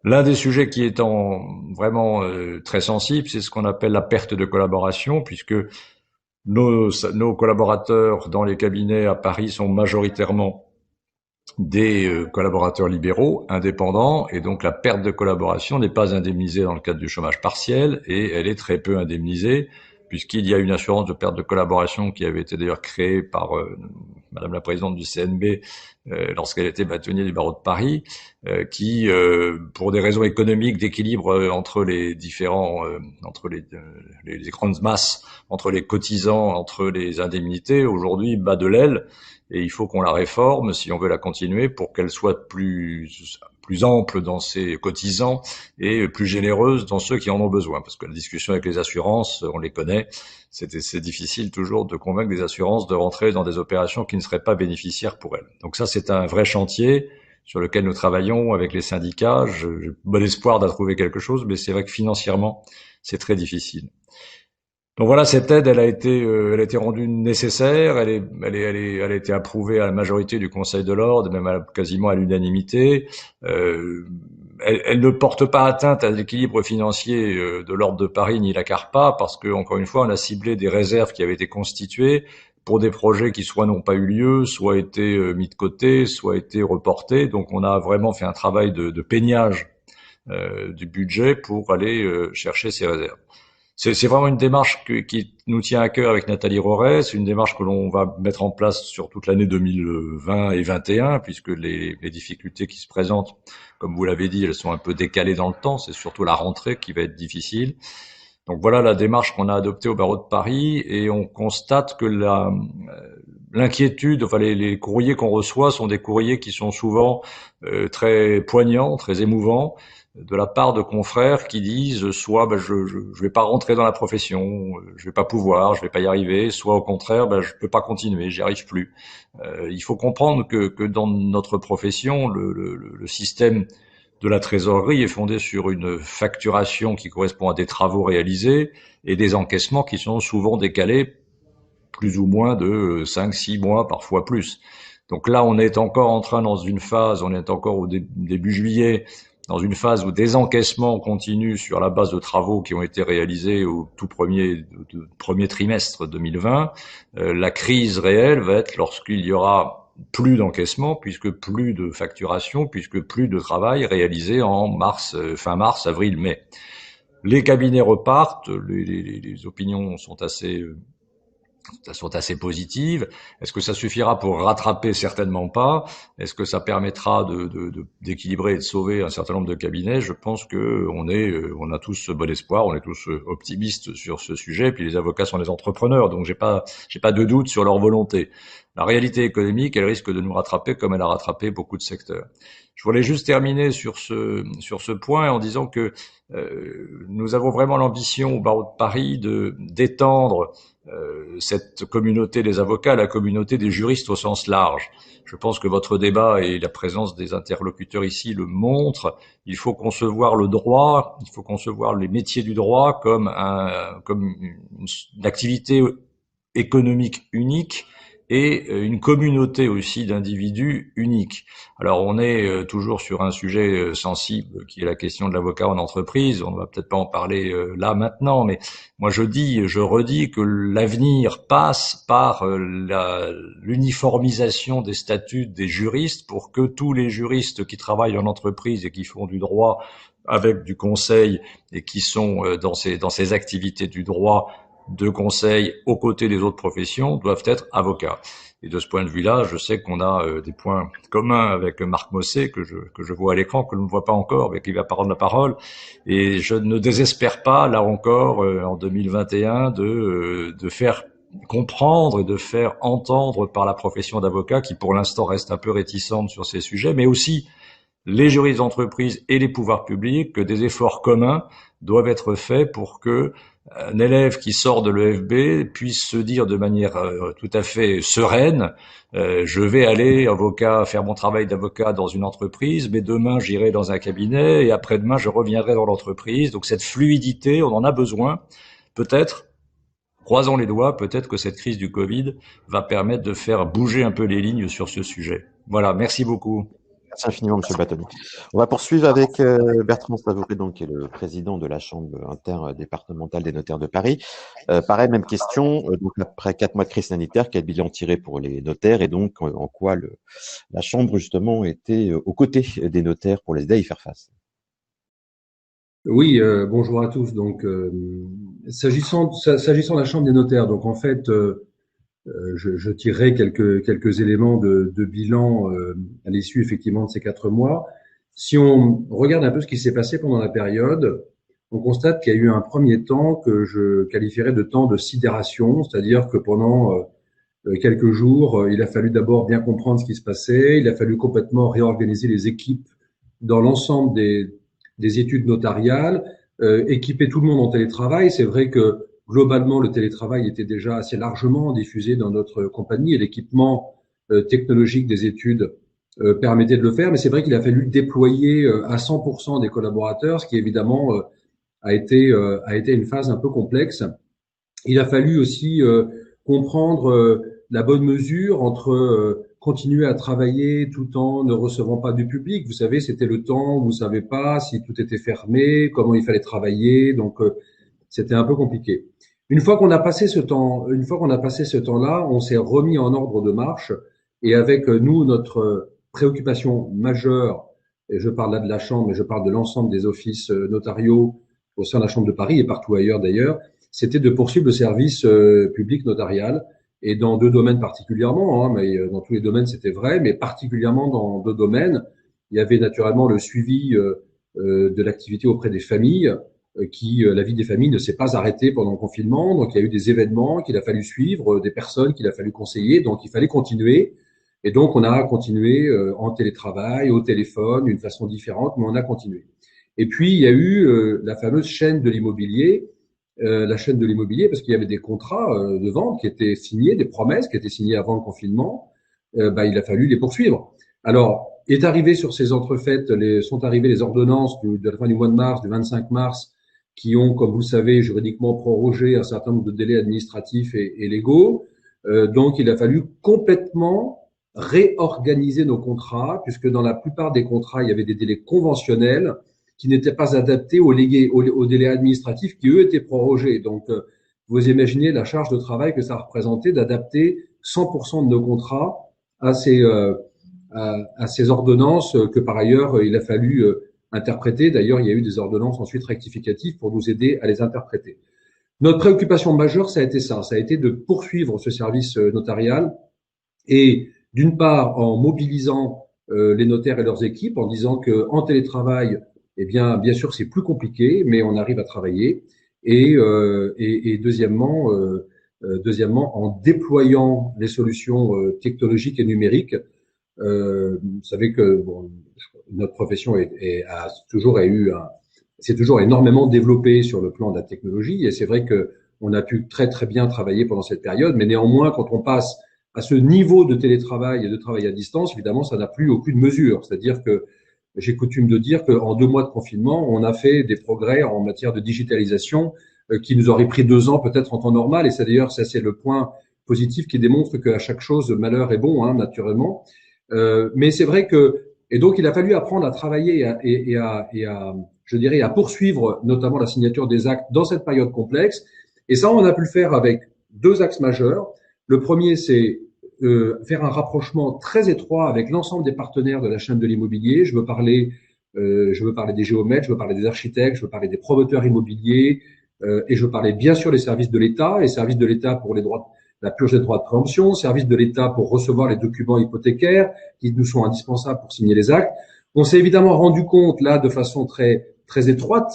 L'un des sujets qui est vraiment très sensible, c'est ce qu'on appelle la perte de collaboration, puisque nos collaborateurs dans les cabinets à Paris sont majoritairement des collaborateurs libéraux, indépendants, et donc la perte de collaboration n'est pas indemnisée dans le cadre du chômage partiel, et elle est très peu indemnisée, puisqu'il y a une assurance de perte de collaboration qui avait été d'ailleurs créée par Madame la Présidente du CNB lorsqu'elle était bâtonnier du barreau de Paris, qui, pour des raisons économiques d'équilibre entre les différents, entre les grandes masses, entre les cotisants, entre les indemnités, aujourd'hui bat de l'aile. Et il faut qu'on la réforme si on veut la continuer pour qu'elle soit plus ample dans ses cotisants et plus généreuse dans ceux qui en ont besoin. Parce que la discussion avec les assurances, on les connaît, c'est difficile toujours de convaincre les assurances de rentrer dans des opérations qui ne seraient pas bénéficiaires pour elles. Donc ça, c'est un vrai chantier sur lequel nous travaillons avec les syndicats. J'ai bon espoir d'en trouver quelque chose, mais c'est vrai que financièrement, c'est très difficile. Donc voilà, cette aide, elle a été rendue nécessaire, elle a été approuvée à la majorité du Conseil de l'Ordre, même quasiment à l'unanimité. Elle ne porte pas atteinte à l'équilibre financier de l'Ordre de Paris ni la CARPA, parce que encore une fois, on a ciblé des réserves qui avaient été constituées pour des projets qui soit n'ont pas eu lieu, soit été mis de côté, soit été reportés. Donc on a vraiment fait un travail de peignage du budget pour aller chercher ces réserves. C'est vraiment une démarche qui nous tient à cœur avec Nathalie Roret. C'est une démarche que l'on va mettre en place sur toute l'année 2020 et 2021, puisque les difficultés qui se présentent, comme vous l'avez dit, elles sont un peu décalées dans le temps. C'est surtout la rentrée qui va être difficile. Donc voilà la démarche qu'on a adoptée au barreau de Paris, et on constate que l'inquiétude, enfin les courriers qu'on reçoit sont des courriers qui sont souvent très poignants, très émouvants, de la part de confrères qui disent soit je vais pas rentrer dans la profession, je vais pas pouvoir, je vais pas y arriver, soit au contraire je peux pas continuer, j'y arrive plus. Il faut comprendre que dans notre profession, le système de la trésorerie est fondé sur une facturation qui correspond à des travaux réalisés et des encaissements qui sont souvent décalés plus ou moins de 5-6 mois, parfois plus. Donc là, on est encore dans une phase, on est encore au début juillet, dans une phase où des encaissements continuent sur la base de travaux qui ont été réalisés au tout premier trimestre 2020. La crise réelle va être lorsqu'il y aura plus d'encaissements, puisque plus de facturation, puisque plus de travail réalisé en fin mars, avril, mai. Les cabinets repartent, les opinions sont assez positives. Est-ce que ça suffira pour rattraper? Certainement pas. Est-ce que ça permettra d'équilibrer et de sauver un certain nombre de cabinets? Je pense que on a tous ce bon espoir, on est tous optimistes sur ce sujet. Puis les avocats sont des entrepreneurs, donc j'ai pas de doute sur leur volonté. La réalité économique, elle risque de nous rattraper comme elle a rattrapé beaucoup de secteurs. Je voulais juste terminer sur ce point en disant que nous avons vraiment l'ambition au barreau de Paris d'étendre cette communauté des avocats à la communauté des juristes au sens large. Je pense que votre débat et la présence des interlocuteurs ici le montrent. Il faut concevoir le droit, il faut concevoir les métiers du droit comme une activité économique unique et une communauté aussi d'individus uniques. Alors on est toujours sur un sujet sensible qui est la question de l'avocat en entreprise. On ne va peut-être pas en parler là maintenant, mais moi je redis que l'avenir passe par l'uniformisation des statuts des juristes pour que tous les juristes qui travaillent en entreprise et qui font du droit avec du conseil et qui sont dans ces activités du droit de conseil aux côtés des autres professions doivent être avocats. Et de ce point de vue-là, je sais qu'on a des points communs avec Marc Mossé, que je vois à l'écran, que l'on ne voit pas encore, mais qui va prendre la parole. Et je ne désespère pas, là encore, en 2021, de faire comprendre et de faire entendre par la profession d'avocat, qui pour l'instant reste un peu réticente sur ces sujets, mais aussi les juristes d'entreprise et les pouvoirs publics, que des efforts communs doivent être faits pour que un élève qui sort de l'EFB puisse se dire de manière tout à fait sereine, je vais aller faire mon travail d'avocat dans une entreprise, mais demain j'irai dans un cabinet et après-demain je reviendrai dans l'entreprise. Donc cette fluidité, on en a besoin. Peut-être, croisons les doigts, peut-être que cette crise du Covid va permettre de faire bouger un peu les lignes sur ce sujet. Voilà, merci beaucoup. Merci infiniment, Monsieur Batoni. On va poursuivre avec Bertrand Savouré, donc, qui est le président de la Chambre interdépartementale des notaires de Paris. Pareil, même question. Donc, après 4 mois de crise sanitaire, quel bilan tiré pour les notaires et donc en quoi la Chambre, justement, était aux côtés des notaires pour les aider à y faire face? Oui, bonjour à tous. Donc, s'agissant de la Chambre des notaires, donc en fait, je tirerai quelques éléments de bilan à l'issue effectivement de ces 4 mois. Si on regarde un peu ce qui s'est passé pendant la période, on constate qu'il y a eu un premier temps que je qualifierais de temps de sidération, c'est-à-dire que pendant quelques jours, il a fallu d'abord bien comprendre ce qui se passait, il a fallu complètement réorganiser les équipes dans l'ensemble des études notariales, équiper tout le monde en télétravail. C'est vrai que globalement, le télétravail était déjà assez largement diffusé dans notre compagnie et l'équipement technologique des études permettait de le faire. Mais c'est vrai qu'il a fallu déployer à 100% des collaborateurs, ce qui évidemment a été une phase un peu complexe. Il a fallu aussi comprendre la bonne mesure entre continuer à travailler tout en ne recevant pas du public. Vous savez, c'était le temps où vous ne savez pas si tout était fermé, comment il fallait travailler. Donc, c'était un peu compliqué. Une fois qu'on a passé ce temps-là, on s'est remis en ordre de marche et avec nous, notre préoccupation majeure, et je parle là de la Chambre, mais je parle de l'ensemble des offices notariaux au sein de la Chambre de Paris et partout ailleurs d'ailleurs, c'était de poursuivre le service public notarial et dans 2 domaines particulièrement, hein, mais dans tous les domaines c'était vrai, mais particulièrement dans 2 domaines. Il y avait naturellement le suivi de l'activité auprès des familles, la vie des familles ne s'est pas arrêtée pendant le confinement, donc il y a eu des événements qu'il a fallu suivre, des personnes qu'il a fallu conseiller, donc il fallait continuer. Et donc on a continué en télétravail, au téléphone, d'une façon différente, mais on a continué. Et puis il y a eu la fameuse chaîne de l'immobilier, parce qu'il y avait des contrats de vente qui étaient signés, des promesses qui étaient signées avant le confinement. Il a fallu les poursuivre. Alors, sont arrivées les ordonnances de la fin du mois de mars, du 25 mars, qui ont, comme vous le savez, juridiquement prorogé un certain nombre de délais administratifs et légaux. Donc, il a fallu complètement réorganiser nos contrats, puisque dans la plupart des contrats, il y avait des délais conventionnels qui n'étaient pas adaptés aux délais administratifs qui, eux, étaient prorogés. Donc, vous imaginez la charge de travail que ça représentait d'adapter 100% de nos contrats à ces ordonnances que, par ailleurs, il a fallu interpréter. D'ailleurs, il y a eu des ordonnances ensuite rectificatives pour nous aider à les interpréter. Notre préoccupation majeure, ça a été de poursuivre ce service notarial et d'une part en mobilisant les notaires et leurs équipes, en disant que en télétravail, eh bien sûr c'est plus compliqué, mais on arrive à travailler. Et deuxièmement, en déployant les solutions technologiques et numériques. Vous savez que notre profession s'est toujours énormément développée sur le plan de la technologie, et c'est vrai que on a pu très très bien travailler pendant cette période, mais néanmoins quand on passe à ce niveau de télétravail et de travail à distance, évidemment ça n'a plus aucune mesure. C'est-à-dire que j'ai coutume de dire qu'en 2 mois de confinement, on a fait des progrès en matière de digitalisation qui nous auraient pris 2 ans peut-être en temps normal, et c'est d'ailleurs ça c'est le point positifs qui démontrent qu'à chaque chose, malheur est bon, hein, naturellement. Mais c'est vrai et donc il a fallu apprendre à travailler je dirais, à poursuivre notamment la signature des actes dans cette période complexe. Et ça, on a pu le faire avec deux axes majeurs. Le premier, c'est faire un rapprochement très étroit avec l'ensemble des partenaires de la chaîne de l'immobilier. Je veux parler des géomètres, je veux parler des architectes, je veux parler des promoteurs immobiliers, et je veux parler bien sûr des services de l'État, et services de l'État pour les droits, la purge des droits de préemption, services de l'État pour recevoir les documents hypothécaires qui nous sont indispensables pour signer les actes. On s'est évidemment rendu compte là de façon très très étroite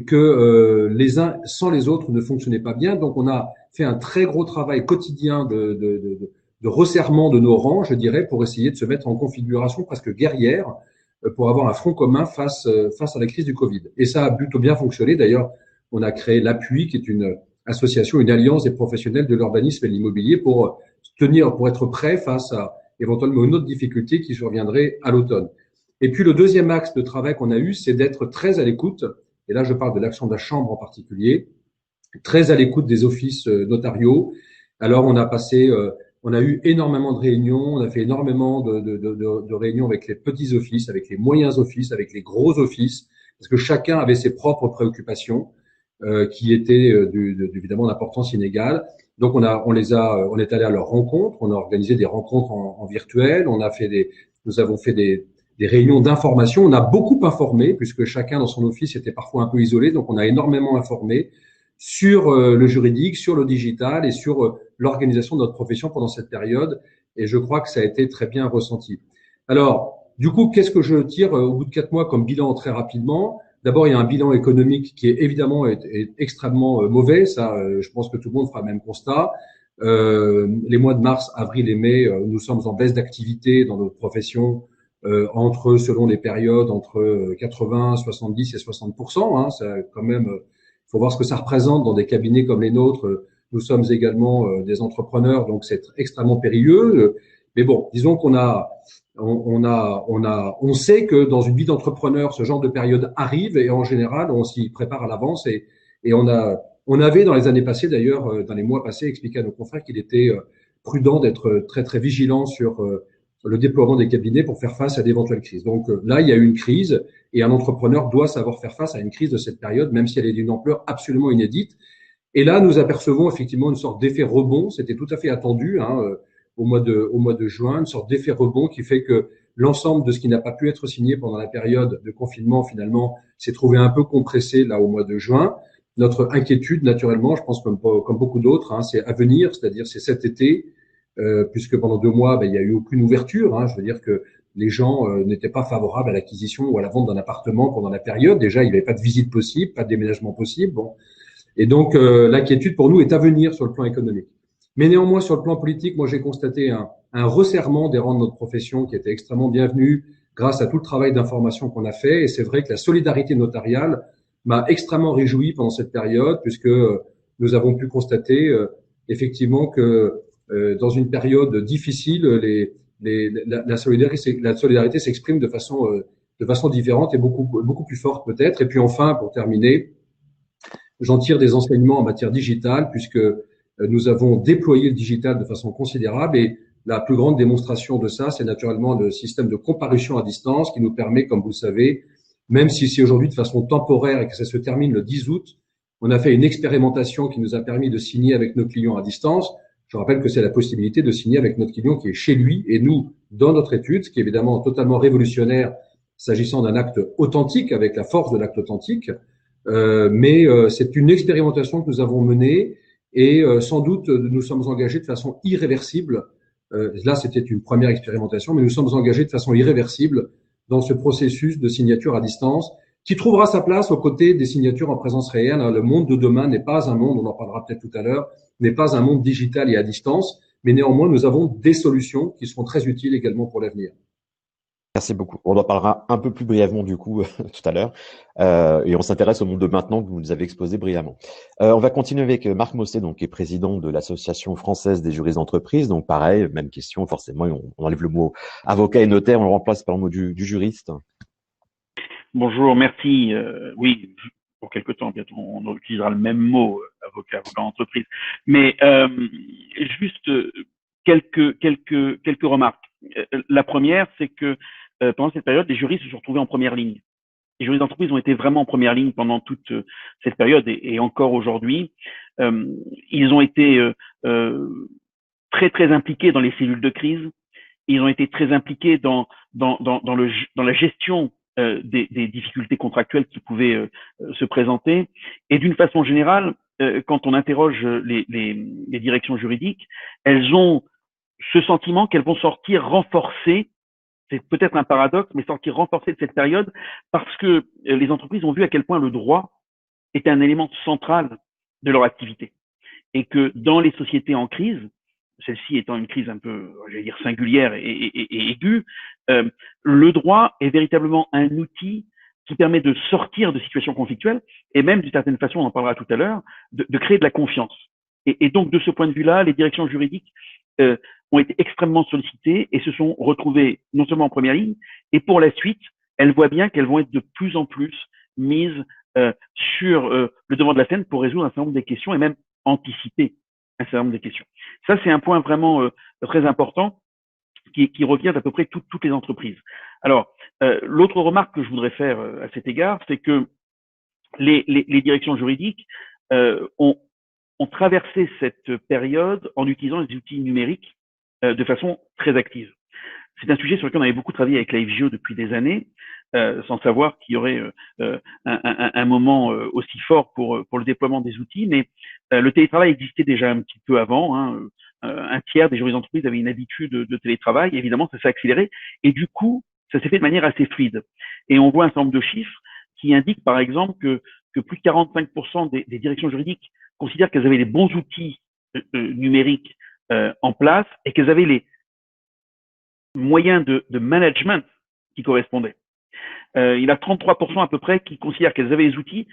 que les uns sans les autres ne fonctionnaient pas bien. Donc on a fait un très gros travail quotidien de resserrement de nos rangs, je dirais, pour essayer de se mettre en configuration presque guerrière pour avoir un front commun face à la crise du Covid. Et ça a plutôt bien fonctionné. D'ailleurs, on a créé l'Appui, qui est une association, une alliance des professionnels de l'urbanisme et de l'immobilier pour être prêt face à éventuellement une autre difficulté qui surviendrait à l'automne. Et puis le deuxième axe de travail qu'on a eu, c'est d'être très à l'écoute. Et là, je parle de l'action de la Chambre en particulier, très à l'écoute des offices notariaux. Alors, on a eu énormément de réunions, on a fait énormément de réunions avec les petits offices, avec les moyens offices, avec les gros offices, parce que chacun avait ses propres préoccupations qui étaient évidemment d'importance inégale. Donc on est allé à leur rencontre, on a organisé des rencontres en virtuel, nous avons fait des réunions d'information, on a beaucoup informé puisque chacun dans son office était parfois un peu isolé, donc on a énormément informé sur le juridique, sur le digital et sur l'organisation de notre profession pendant cette période. Et je crois que ça a été très bien ressenti. Alors, du coup, qu'est-ce que je tire au bout de 4 mois comme bilan très rapidement? D'abord, il y a un bilan économique qui est évidemment est extrêmement mauvais. Ça, je pense que tout le monde fera le même constat. Les mois de mars, avril et mai, nous sommes en baisse d'activité dans notre profession selon les périodes, entre 80, 70 et 60%. Hein, ça, quand même, faut voir ce que ça représente dans des cabinets comme les nôtres. Nous sommes également des entrepreneurs, donc c'est extrêmement périlleux. Mais bon, disons on sait que dans une vie d'entrepreneur, ce genre de période arrive et en général, on s'y prépare à l'avance et on avait dans les années passées, d'ailleurs, dans les mois passés, expliqué à nos confrères qu'il était prudent d'être très très vigilant sur le déploiement des cabinets pour faire face à d'éventuelles crises. Donc là, il y a eu une crise et un entrepreneur doit savoir faire face à une crise de cette période, même si elle est d'une ampleur absolument inédite. Et là, nous apercevons effectivement une sorte d'effet rebond. C'était tout à fait attendu au mois de juin, une sorte d'effet rebond qui fait que l'ensemble de ce qui n'a pas pu être signé pendant la période de confinement, finalement, s'est trouvé un peu compressé là au mois de juin. Notre inquiétude, naturellement, je pense comme beaucoup d'autres, c'est à venir, c'est-à-dire c'est cet été, puisque pendant 2 mois, il n'y a eu aucune ouverture. Je veux dire que les gens n'étaient pas favorables à l'acquisition ou à la vente d'un appartement pendant la période. Déjà, il n'y avait pas de visite possible, pas de déménagement possible. Bon. Et donc, l'inquiétude pour nous est à venir sur le plan économique. Mais néanmoins, sur le plan politique, moi, j'ai constaté un resserrement des rangs de notre profession qui était extrêmement bienvenu grâce à tout le travail d'information qu'on a fait. Et c'est vrai que la solidarité notariale m'a extrêmement réjoui pendant cette période, puisque nous avons pu constater effectivement que dans une période difficile, la solidarité s'exprime de façon différente et beaucoup plus forte peut-être. Et puis enfin, pour terminer, j'en tire des enseignements en matière digitale, puisque nous avons déployé le digital de façon considérable et la plus grande démonstration de ça, c'est naturellement le système de comparution à distance qui nous permet, comme vous le savez, même si c'est aujourd'hui de façon temporaire et que ça se termine le 10 août, on a fait une expérimentation qui nous a permis de signer avec nos clients à distance. Je rappelle que c'est la possibilité de signer avec notre client qui est chez lui et nous, dans notre étude, ce qui est évidemment totalement révolutionnaire s'agissant d'un acte authentique, avec la force de l'acte authentique. Mais c'est une expérimentation que nous avons menée et sans doute nous sommes engagés de façon irréversible. Là, c'était une première expérimentation, mais nous sommes engagés de façon irréversible dans ce processus de signature à distance qui trouvera sa place aux côtés des signatures en présence réelle. Le monde de demain n'est pas un monde, on en parlera peut-être tout à l'heure, n'est pas un monde digital et à distance, mais néanmoins, nous avons des solutions qui seront très utiles également pour l'avenir. Merci beaucoup. On en parlera un peu plus brièvement du coup tout à l'heure et on s'intéresse au monde de maintenant que vous nous avez exposé brillamment. On va continuer avec Marc Mossé, donc qui est président de l'Association française des juristes d'entreprise. Donc pareil, même question, forcément, on enlève le mot avocat et notaire, on le remplace par le mot du juriste. Bonjour, merci. Oui, pour quelque temps, bientôt on utilisera le même mot, avocat entreprise. Mais juste quelques remarques. La première, c'est que pendant cette période, les juristes se sont retrouvés en première ligne. Les juristes d'entreprise ont été vraiment en première ligne pendant toute cette période et encore aujourd'hui. Ils ont été très très impliqués dans les cellules de crise. Ils ont été très impliqués dans la gestion des difficultés contractuelles qui pouvaient se présenter. Et d'une façon générale, quand on interroge les directions juridiques, elles ont ce sentiment qu'elles vont sortir renforcées. C'est peut-être un paradoxe, mais sortir renforcées de cette période parce que les entreprises ont vu à quel point le droit était un élément central de leur activité. Et que dans les sociétés en crise, celle-ci étant une crise un peu, j'allais dire, singulière et aiguë, le droit est véritablement un outil qui permet de sortir de situations conflictuelles et même, d'une certaine façon, on en parlera tout à l'heure, de créer de la confiance. Et donc, de ce point de vue-là, les directions juridiques ont été extrêmement sollicitées et se sont retrouvées non seulement en première ligne, et pour la suite, elles voient bien qu'elles vont être de plus en plus mises sur le devant de la scène pour résoudre un certain nombre de questions et même anticiper un certain nombre de questions. Ça, c'est un point vraiment très important qui revient d'à peu près toutes les entreprises. Alors, l'autre remarque que je voudrais faire à cet égard, c'est que les directions juridiques ont traversé cette période en utilisant les outils numériques de façon très active. C'est un sujet sur lequel on avait beaucoup travaillé avec la FGE depuis des années, sans savoir qu'il y aurait un moment aussi fort pour le déploiement des outils, mais le télétravail existait déjà un petit peu avant. Un tiers des juristes d'entreprise avaient une habitude de télétravail, et évidemment ça s'est accéléré, et du coup ça s'est fait de manière assez fluide. Et on voit un certain nombre de chiffres qui indiquent par exemple que plus de 45% des directions juridiques considèrent qu'elles avaient les bons outils numériques en place et qu'elles avaient les moyens de management qui correspondaient. Il y a 33% à peu près qui considèrent qu'elles avaient les outils,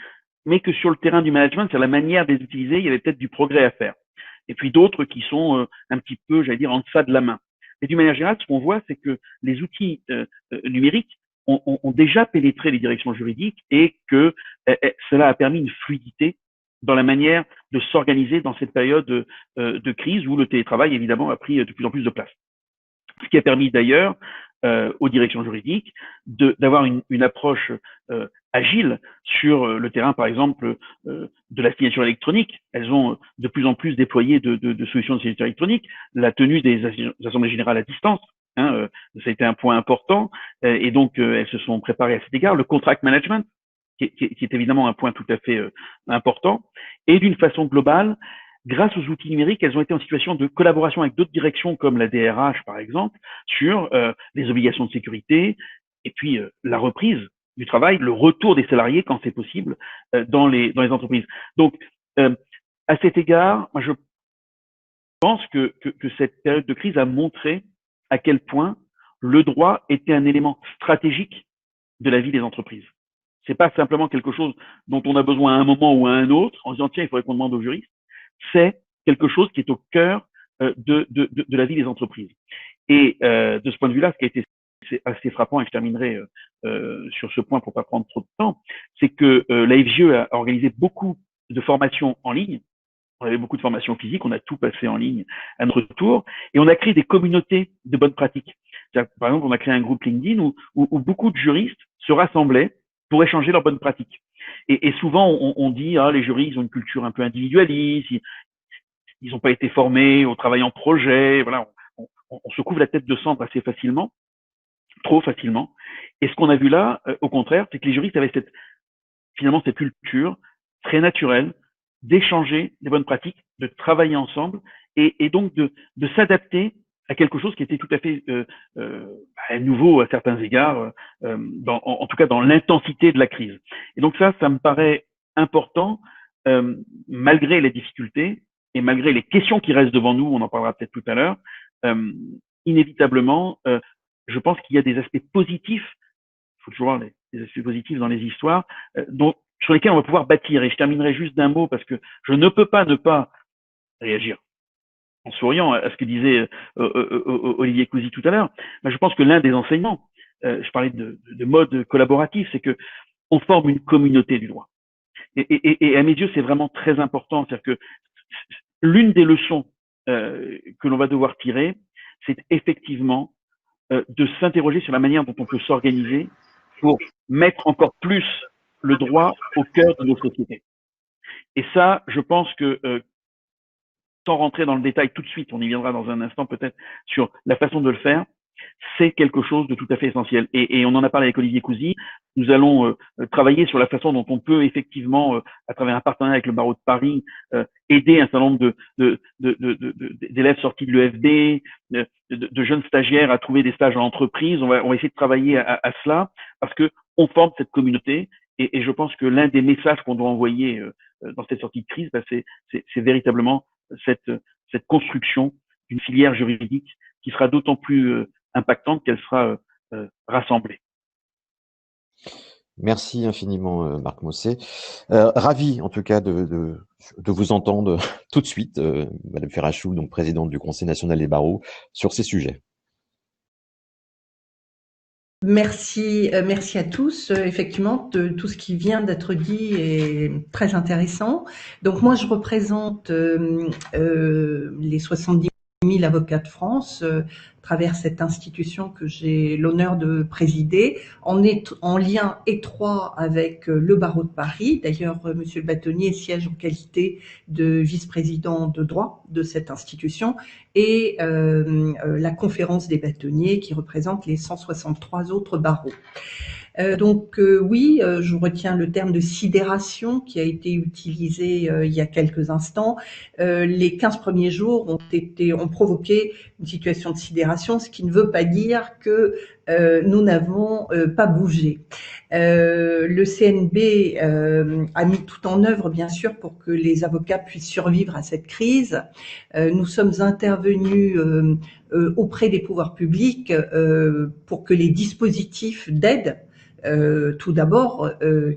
mais que sur le terrain du management, sur la manière de les utiliser, il y avait peut-être du progrès à faire. Et puis d'autres qui sont un petit peu, j'allais dire, en deçà de la main. Mais d'une manière générale, ce qu'on voit, c'est que les outils numériques ont déjà pénétré les directions juridiques et que cela a permis une fluidité dans la manière de s'organiser dans cette période de crise où le télétravail, évidemment, a pris de plus en plus de place. Ce qui a permis d'ailleurs aux directions juridiques d'avoir une approche agile sur le terrain, par exemple, de la signature électronique. Elles ont de plus en plus déployé de solutions de signature électronique, la tenue des assemblées générales à distance. Ça a été un point important, et donc elles se sont préparées à cet égard. Le contract management, qui est évidemment un point tout à fait important, et d'une façon globale, grâce aux outils numériques, elles ont été en situation de collaboration avec d'autres directions comme la DRH, par exemple, sur les obligations de sécurité et puis la reprise du travail, le retour des salariés quand c'est possible dans les entreprises. Donc, à cet égard, moi, je pense que cette période de crise a montré à quel point le droit était un élément stratégique de la vie des entreprises. C'est pas simplement quelque chose dont on a besoin à un moment ou à un autre en se disant tiens, il faudrait qu'on demande aux juristes. C'est quelque chose qui est au cœur de la vie des entreprises. Et de ce point de vue-là, ce qui a été assez frappant, et je terminerai sur ce point pour pas prendre trop de temps, c'est que la FGE a organisé beaucoup de formations en ligne. On avait beaucoup de formations physiques, on a tout passé en ligne à notre tour, et on a créé des communautés de bonnes pratiques. Par exemple, on a créé un groupe LinkedIn où beaucoup de juristes se rassemblaient pour échanger leurs bonnes pratiques. Et souvent, on dit les juristes ont une culture un peu individualiste, ils n'ont pas été formés au travail en projet, voilà, on se couvre la tête de cendre assez facilement, trop facilement. Et ce qu'on a vu là, au contraire, c'est que les juristes avaient finalement cette culture très naturelle d'échanger des bonnes pratiques, de travailler ensemble et donc de s'adapter à quelque chose qui était tout à fait nouveau à certains égards, en tout cas dans l'intensité de la crise. Et donc ça me paraît important, malgré les difficultés et malgré les questions qui restent devant nous, on en parlera peut-être tout à l'heure, inévitablement, je pense qu'il y a des aspects positifs, il faut toujours avoir des aspects positifs dans les histoires, sur lesquels on va pouvoir bâtir. Et je terminerai juste d'un mot parce que je ne peux pas ne pas réagir en souriant à ce que disait Olivier Cousy tout à l'heure. Je pense que l'un des enseignements, je parlais de mode collaboratif, c'est que on forme une communauté du droit. Et à mes yeux, c'est vraiment très important. C'est-à-dire que l'une des leçons que l'on va devoir tirer, c'est effectivement de s'interroger sur la manière dont on peut s'organiser pour mettre encore plus le droit au cœur de nos sociétés. Et ça, je pense que sans rentrer dans le détail tout de suite, on y viendra dans un instant peut-être sur la façon de le faire, c'est quelque chose de tout à fait essentiel. Et on en a parlé avec Olivier Cousy. Nous allons travailler sur la façon dont on peut effectivement, à travers un partenariat avec le barreau de Paris, aider un certain nombre d'élèves sortis de l'EFB, de jeunes stagiaires à trouver des stages en entreprise. On va essayer de travailler à cela parce que on forme cette communauté. Et je pense que l'un des messages qu'on doit envoyer dans cette sortie de crise, c'est véritablement cette construction d'une filière juridique qui sera d'autant plus impactante qu'elle sera rassemblée. Merci infiniment, Marc Mossé. Ravi, en tout cas, de vous entendre tout de suite, Madame Ferrachou, donc présidente du Conseil national des barreaux, sur ces sujets. Merci à tous. Effectivement, tout ce qui vient d'être dit est très intéressant. Donc moi, je représente les 70 000 avocats de France à travers cette institution que j'ai l'honneur de présider, en lien étroit avec le barreau de Paris. D'ailleurs, Monsieur le bâtonnier siège en qualité de vice-président de droit de cette institution, et la conférence des bâtonniers qui représente les 163 autres barreaux. Oui, je retiens le terme de sidération qui a été utilisé il y a quelques instants. Les 15 premiers jours ont provoqué une situation de sidération, ce qui ne veut pas dire que nous n'avons pas bougé. Le CNB a mis tout en œuvre, bien sûr, pour que les avocats puissent survivre à cette crise. Nous sommes intervenus auprès des pouvoirs publics pour que les dispositifs d'aide, tout d'abord,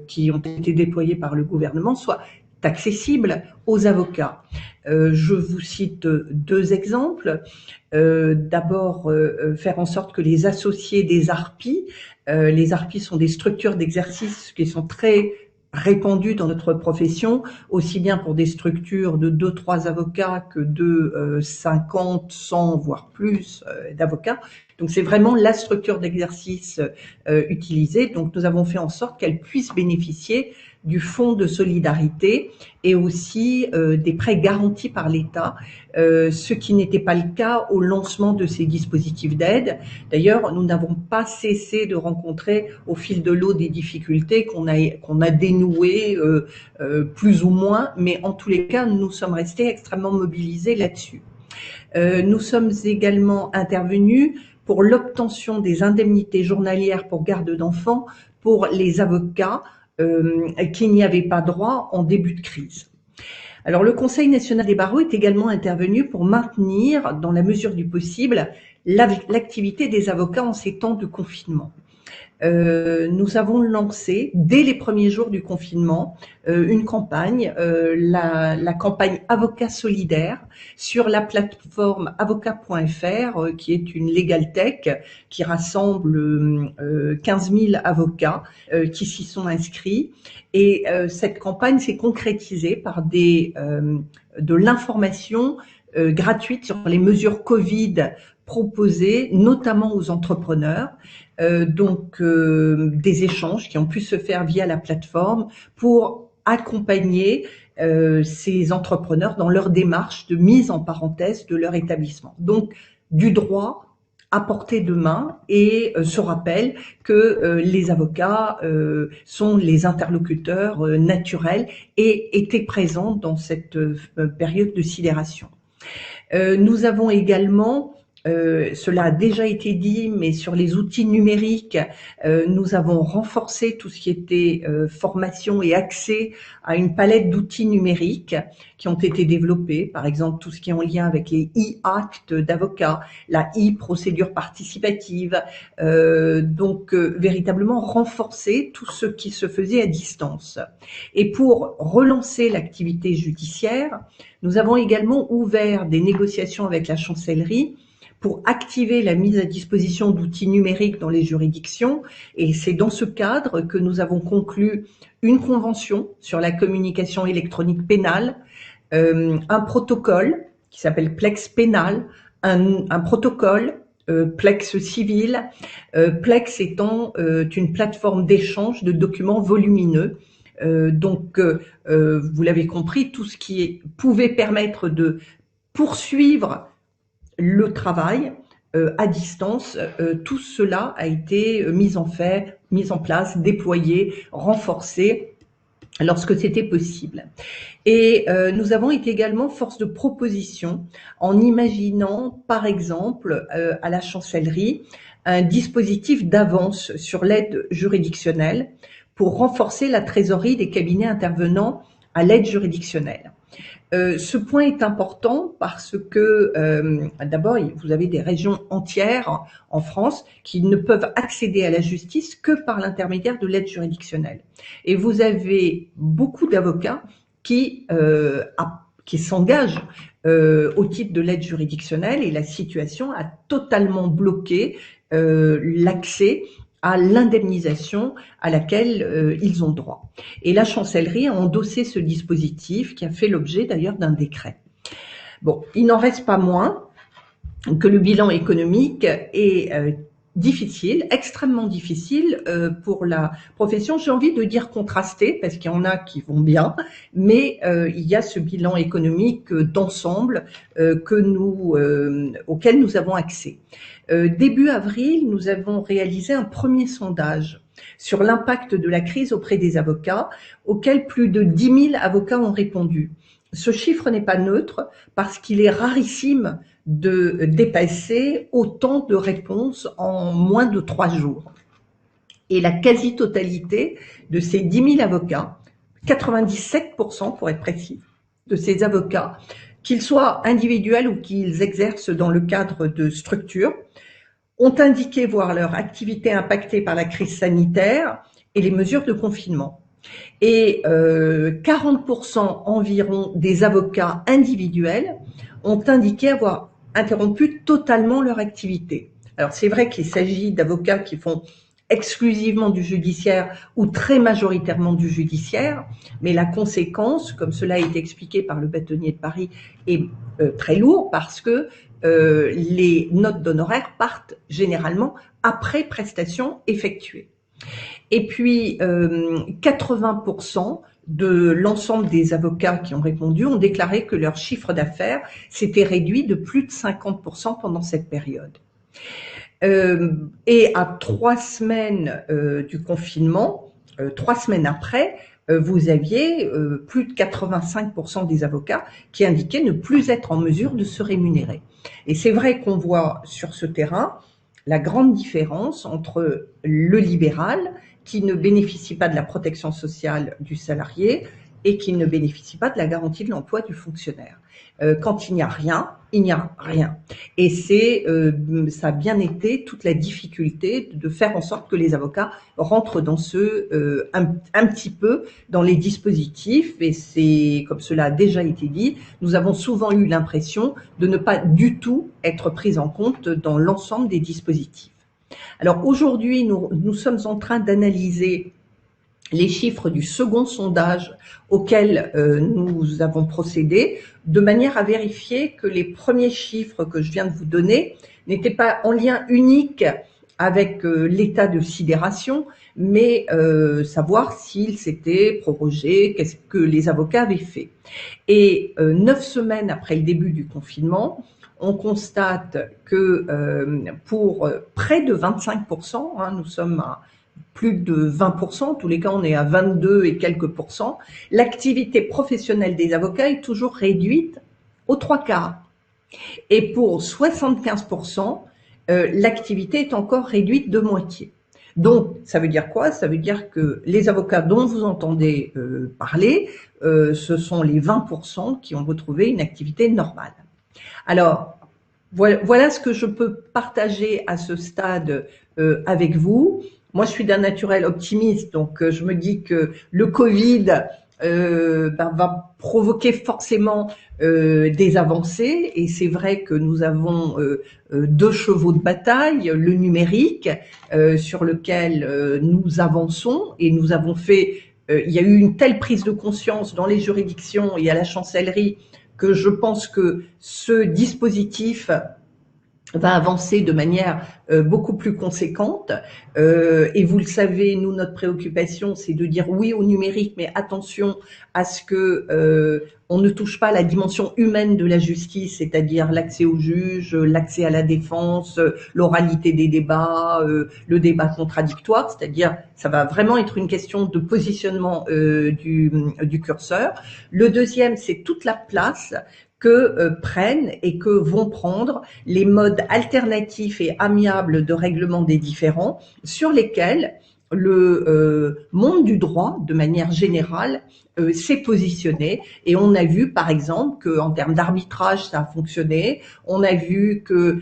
qui ont été déployés par le gouvernement, soient accessibles aux avocats. Je vous cite deux exemples. D'abord, faire en sorte que les associés des ARPI, les ARPI sont des structures d'exercice qui sont très répandues dans notre profession, aussi bien pour des structures de 2-3 avocats que de 50, 100, voire plus d'avocats. Donc c'est vraiment la structure d'exercice utilisée. Donc nous avons fait en sorte qu'elle puisse bénéficier du fonds de solidarité et aussi des prêts garantis par l'État, ce qui n'était pas le cas au lancement de ces dispositifs d'aide. D'ailleurs, nous n'avons pas cessé de rencontrer au fil de l'eau des difficultés qu'on a dénouées plus ou moins, mais en tous les cas, nous sommes restés extrêmement mobilisés là-dessus. Nous sommes également intervenus pour l'obtention des indemnités journalières pour garde d'enfants pour les avocats qui n'y avaient pas droit en début de crise. Alors, le Conseil national des barreaux est également intervenu pour maintenir, dans la mesure du possible, l'activité des avocats en ces temps de confinement. Nous avons lancé, dès les premiers jours du confinement, une campagne, la campagne Avocats solidaires, sur la plateforme avocat.fr, qui est une legal tech qui rassemble 15 000 avocats qui s'y sont inscrits. Et cette campagne s'est concrétisée par de l'information gratuite sur les mesures Covid proposées, notamment aux entrepreneurs. Des échanges qui ont pu se faire via la plateforme pour accompagner ces entrepreneurs dans leur démarche de mise en parenthèse de leur établissement. Donc, du droit à portée de main et se rappelle que les avocats sont les interlocuteurs naturels et étaient présents dans cette période de sidération. Nous avons également cela a déjà été dit, mais sur les outils numériques, nous avons renforcé tout ce qui était formation et accès à une palette d'outils numériques qui ont été développés, par exemple tout ce qui est en lien avec les e-actes d'avocats, la e-procédure participative, véritablement renforcer tout ce qui se faisait à distance. Et pour relancer l'activité judiciaire, nous avons également ouvert des négociations avec la chancellerie pour activer la mise à disposition d'outils numériques dans les juridictions. Et c'est dans ce cadre que nous avons conclu une convention sur la communication électronique pénale, un protocole qui s'appelle Plex Pénal, un protocole Plex Civil, Plex étant une plateforme d'échange de documents volumineux. Donc, vous l'avez compris, tout ce qui pouvait permettre de poursuivre le travail à distance, tout cela a été mis en place, déployé, renforcé lorsque c'était possible. Et nous avons été également force de proposition en imaginant, par exemple, à la chancellerie, un dispositif d'avance sur l'aide juridictionnelle pour renforcer la trésorerie des cabinets intervenant à l'aide juridictionnelle. Ce point est important parce que, d'abord, vous avez des régions entières en France qui ne peuvent accéder à la justice que par l'intermédiaire de l'aide juridictionnelle. Et vous avez beaucoup d'avocats qui s'engagent au titre de l'aide juridictionnelle, et la situation a totalement bloqué l'accès à l'indemnisation à laquelle ils ont droit. Et la chancellerie a endossé ce dispositif qui a fait l'objet d'ailleurs d'un décret. Bon, il n'en reste pas moins que le bilan économique est difficile, extrêmement difficile pour la profession. J'ai envie de dire contrasté parce qu'il y en a qui vont bien, mais il y a ce bilan économique d'ensemble auquel nous avons accès. Début avril, nous avons réalisé un premier sondage sur l'impact de la crise auprès des avocats, auquel plus de 10 000 avocats ont répondu. Ce chiffre n'est pas neutre parce qu'il est rarissime de dépasser autant de réponses en moins de 3 jours. Et la quasi-totalité de ces 10 000 avocats, 97% pour être précis, de ces avocats, qu'ils soient individuels ou qu'ils exercent dans le cadre de structures, ont indiqué voir leur activité impactée par la crise sanitaire et les mesures de confinement. Et 40% environ des avocats individuels ont indiqué avoir interrompu totalement leur activité. Alors c'est vrai qu'il s'agit d'avocats qui font exclusivement du judiciaire ou très majoritairement du judiciaire, mais la conséquence, comme cela a été expliqué par le bâtonnier de Paris, est très lourde parce que les notes d'honoraires partent généralement après prestation effectuée. Et puis 80% de l'ensemble des avocats qui ont répondu ont déclaré que leur chiffre d'affaires s'était réduit de plus de 50% pendant cette période. Et à 3 semaines du confinement, 3 semaines après, vous aviez plus de 85% des avocats qui indiquaient ne plus être en mesure de se rémunérer. Et c'est vrai qu'on voit sur ce terrain la grande différence entre le libéral, qui ne bénéficie pas de la protection sociale du salarié et qui ne bénéficie pas de la garantie de l'emploi du fonctionnaire. Quand il n'y a rien, il n'y a rien. Et ça a bien été toute la difficulté de faire en sorte que les avocats rentrent dans un petit peu dans les dispositifs. Et c'est, comme cela a déjà été dit, nous avons souvent eu l'impression de ne pas du tout être pris en compte dans l'ensemble des dispositifs. Alors aujourd'hui, nous sommes en train d'analyser les chiffres du second sondage auquel nous avons procédé, de manière à vérifier que les premiers chiffres que je viens de vous donner n'étaient pas en lien unique avec l'état de sidération, mais savoir s'il s'était prorogé, qu'est-ce que les avocats avaient fait. Et 9 semaines après le début du confinement, on constate que pour près de 25%, nous sommes à plus de 20%, en tous les cas on est à 22 et quelques pourcents, l'activité professionnelle des avocats est toujours réduite aux 3/4. Et pour 75%, l'activité est encore réduite de moitié. Donc, ça veut dire quoi? Ça veut dire que les avocats dont vous entendez parler, ce sont les 20% qui ont retrouvé une activité normale. Alors, voilà ce que je peux partager à ce stade avec vous. Moi, je suis d'un naturel optimiste, donc je me dis que le Covid va provoquer forcément des avancées, et c'est vrai que nous avons deux chevaux de bataille, le numérique sur lequel nous avançons, et nous avons fait il y a eu une telle prise de conscience dans les juridictions et à la chancellerie que je pense que ce dispositif va avancer de manière beaucoup plus conséquente. Et vous le savez, nous, notre préoccupation, c'est de dire oui au numérique, mais attention à ce que on ne touche pas la dimension humaine de la justice, c'est-à-dire l'accès au juge, l'accès à la défense, l'oralité des débats, le débat contradictoire, c'est-à-dire ça va vraiment être une question de positionnement du curseur. Le deuxième, c'est toute la place que prennent et que vont prendre les modes alternatifs et amiables de règlement des différends sur lesquels le monde du droit, de manière générale, s'est positionné. Et on a vu, par exemple, qu'en termes d'arbitrage, ça a fonctionné. On a vu que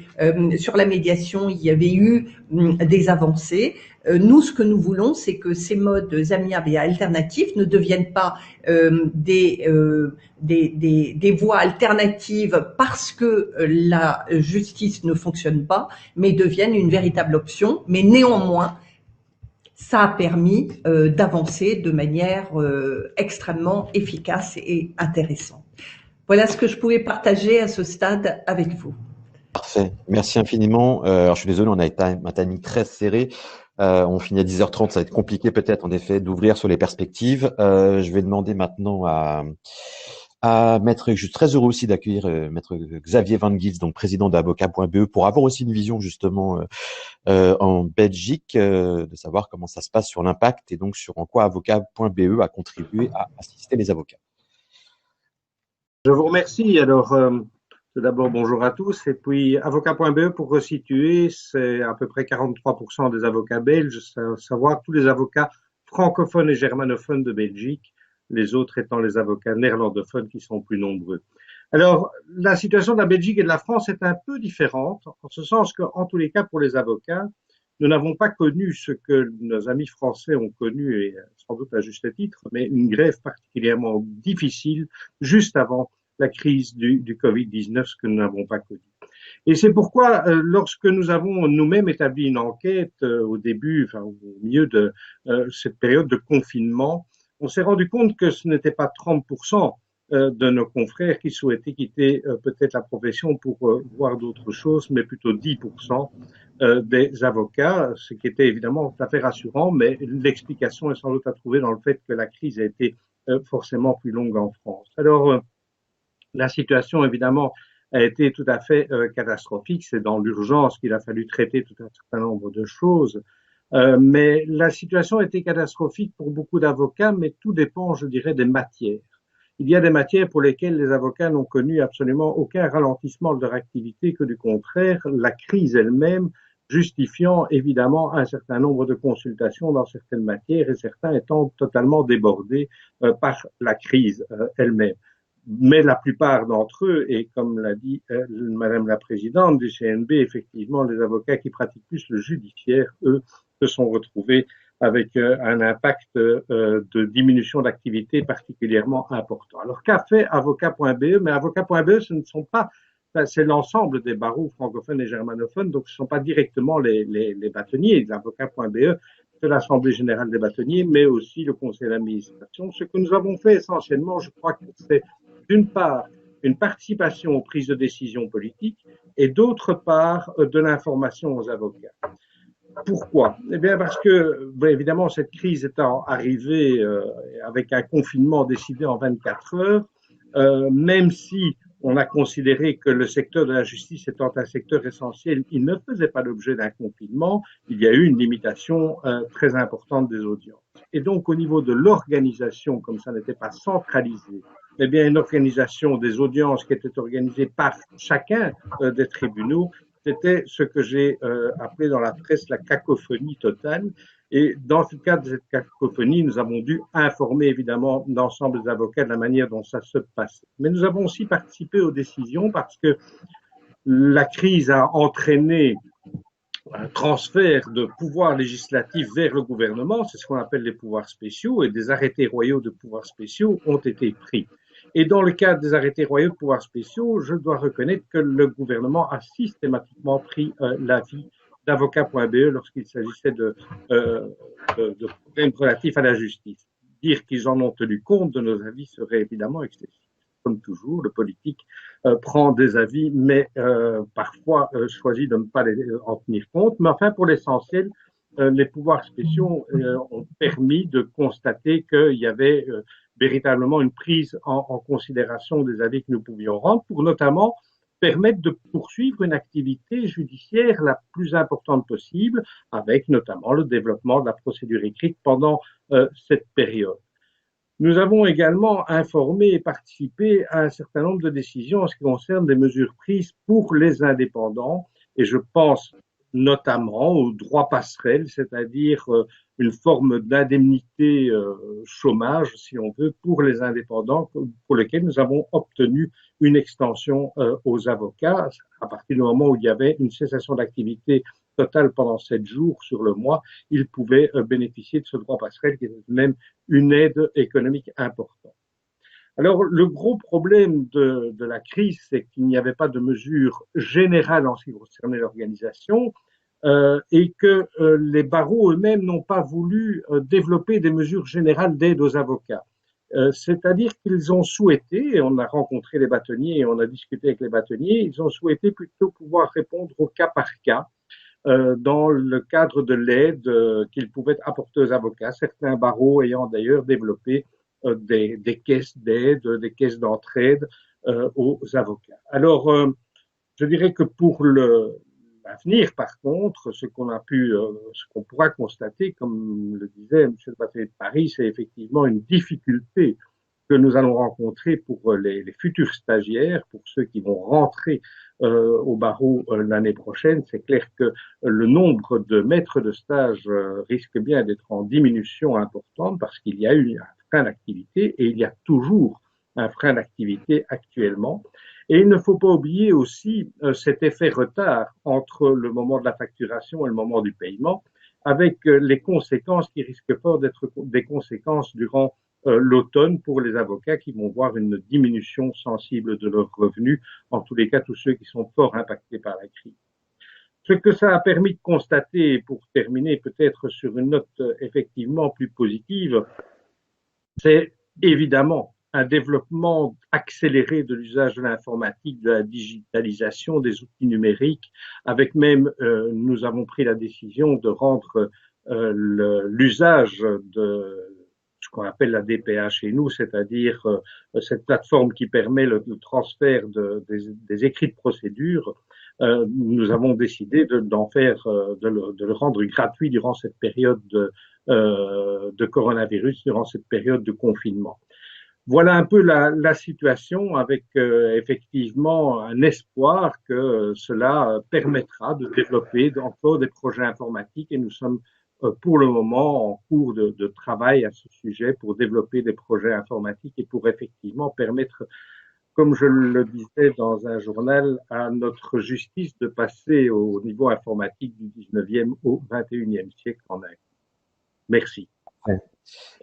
sur la médiation, il y avait eu des avancées. Nous, ce que nous voulons, c'est que ces modes amiables et alternatifs ne deviennent pas des voies alternatives parce que la justice ne fonctionne pas, mais deviennent une véritable option. Mais néanmoins, ça a permis d'avancer de manière extrêmement efficace et intéressante. Voilà ce que je pouvais partager à ce stade avec vous. Parfait, merci infiniment. Alors, je suis désolé, on a un timing très serré. On finit à 10h30, ça va être compliqué peut-être en effet d'ouvrir sur les perspectives. Je vais demander maintenant à Maître, je suis très heureux aussi d'accueillir Maître Xavier Van Gils, donc président d'Avocat.be, pour avoir aussi une vision justement en Belgique, de savoir comment ça se passe sur l'impact et donc sur en quoi Avocat.be a contribué à assister les avocats. Je vous remercie. Alors, tout d'abord, bonjour à tous. Et puis, Avocat.be, pour resituer, c'est à peu près 43% des avocats belges, savoir tous les avocats francophones et germanophones de Belgique, les autres étant les avocats néerlandophones qui sont plus nombreux. Alors, la situation de la Belgique et de la France est un peu différente, en ce sens qu'en tous les cas, pour les avocats, nous n'avons pas connu ce que nos amis français ont connu, et sans doute à juste titre, mais une grève particulièrement difficile juste avant la crise du Covid-19, ce que nous n'avons pas connu. Et c'est pourquoi, lorsque nous avons nous-mêmes établi une enquête au début, enfin au milieu de cette période de confinement, on s'est rendu compte que ce n'était pas 30% de nos confrères qui souhaitaient quitter peut-être la profession pour voir d'autres choses, mais plutôt 10% des avocats, ce qui était évidemment tout à fait rassurant, mais l'explication est sans doute à trouver dans le fait que la crise a été forcément plus longue en France. Alors, la situation, évidemment, a été tout à fait catastrophique. C'est dans l'urgence qu'il a fallu traiter tout un certain nombre de choses. Mais la situation a été catastrophique pour beaucoup d'avocats, mais tout dépend, je dirais, des matières. Il y a des matières pour lesquelles les avocats n'ont connu absolument aucun ralentissement de leur activité, que du contraire, la crise elle-même justifiant évidemment un certain nombre de consultations dans certaines matières et certains étant totalement débordés par la crise elle-même. Mais la plupart d'entre eux, et comme l'a dit Madame la Présidente du CNB, effectivement, les avocats qui pratiquent plus le judiciaire, eux, se sont retrouvés avec un impact de diminution d'activité particulièrement important. Alors, qu'a fait Avocat.be? Mais Avocat.be, ce ne sont pas, c'est l'ensemble des barreaux francophones et germanophones, donc ce ne sont pas directement les bâtonniers. Avocat.be, c'est l'Assemblée générale des bâtonniers, mais aussi le conseil d'administration. Ce que nous avons fait essentiellement, je crois que c'est d'une part une participation aux prises de décision politiques et d'autre part de l'information aux avocats. Pourquoi? Eh bien parce que, évidemment, cette crise étant arrivée avec un confinement décidé en 24 heures, même si on a considéré que le secteur de la justice étant un secteur essentiel, il ne faisait pas l'objet d'un confinement, il y a eu une limitation très importante des audiences. Et donc, au niveau de l'organisation, comme ça n'était pas centralisé, eh bien, une organisation des audiences qui était organisée par chacun des tribunaux, c'était ce que j'ai appelé dans la presse la cacophonie totale. Et dans le cadre de cette cacophonie, nous avons dû informer évidemment l'ensemble des avocats de la manière dont ça se passait. Mais nous avons aussi participé aux décisions parce que la crise a entraîné un transfert de pouvoirs législatifs vers le gouvernement, c'est ce qu'on appelle les pouvoirs spéciaux, et des arrêtés royaux de pouvoirs spéciaux ont été pris. Et dans le cadre des arrêtés royaux de pouvoirs spéciaux, je dois reconnaître que le gouvernement a systématiquement pris l'avis d'avocat.be lorsqu'il s'agissait de problèmes relatifs à la justice. Dire qu'ils en ont tenu compte de nos avis serait évidemment excessif. Comme toujours, le politique prend des avis, mais parfois choisit de ne pas en tenir compte. Mais enfin, pour l'essentiel, les pouvoirs spéciaux ont permis de constater qu'il y avait véritablement une prise en considération des avis que nous pouvions rendre, pour notamment permettre de poursuivre une activité judiciaire la plus importante possible, avec notamment le développement de la procédure écrite pendant cette période. Nous avons également informé et participé à un certain nombre de décisions en ce qui concerne des mesures prises pour les indépendants, et je pense notamment au droit passerelle, c'est-à-dire une forme d'indemnité chômage, si on veut, pour les indépendants, pour lesquels nous avons obtenu une extension aux avocats à partir du moment où il y avait une cessation d'activité totale pendant 7 jours sur le mois, ils pouvaient bénéficier de ce droit passerelle qui est même une aide économique importante. Alors, le gros problème de la crise, c'est qu'il n'y avait pas de mesures générales en ce qui concernait l'organisation et que les barreaux eux-mêmes n'ont pas voulu développer des mesures générales d'aide aux avocats. C'est-à-dire qu'ils ont souhaité, et on a rencontré les bâtonniers et on a discuté avec les bâtonniers, ils ont souhaité plutôt pouvoir répondre au cas par cas dans le cadre de l'aide qu'ils pouvaient apporter aux avocats, certains barreaux ayant d'ailleurs développé des caisses d'aide, des caisses d'entraide aux avocats. Alors, je dirais que pour l'avenir, par contre, ce qu'on pourra constater, comme le disait M. le bâtonnier de Paris, c'est effectivement une difficulté que nous allons rencontrer pour les futurs stagiaires, pour ceux qui vont rentrer au barreau l'année prochaine. C'est clair que le nombre de maîtres de stage risque bien d'être en diminution importante parce qu'il y a eu un frein d'activité et il y a toujours un frein d'activité actuellement. Et il ne faut pas oublier aussi cet effet retard entre le moment de la facturation et le moment du paiement, avec les conséquences qui risquent fort d'être des conséquences durant l'automne pour les avocats qui vont voir une diminution sensible de leurs revenus, en tous les cas tous ceux qui sont fort impactés par la crise. Ce que ça a permis de constater, pour terminer peut-être sur une note effectivement plus positive, c'est évidemment un développement accéléré de l'usage de l'informatique, de la digitalisation, des outils numériques, avec même, nous avons pris la décision de rendre l'usage de ce qu'on appelle la DPA chez nous, c'est-à-dire cette plateforme qui permet le transfert des écrits de procédure. Nous avons décidé de le rendre gratuit durant cette période de coronavirus, durant cette période de confinement. Voilà un peu la situation avec effectivement un espoir que cela permettra de développer encore des projets informatiques et nous sommes pour le moment en cours de travail à ce sujet pour développer des projets informatiques et pour effectivement permettre, comme je le disais dans un journal, à notre justice de passer au niveau informatique du 19e au 21e siècle en Inde. Merci. Ouais.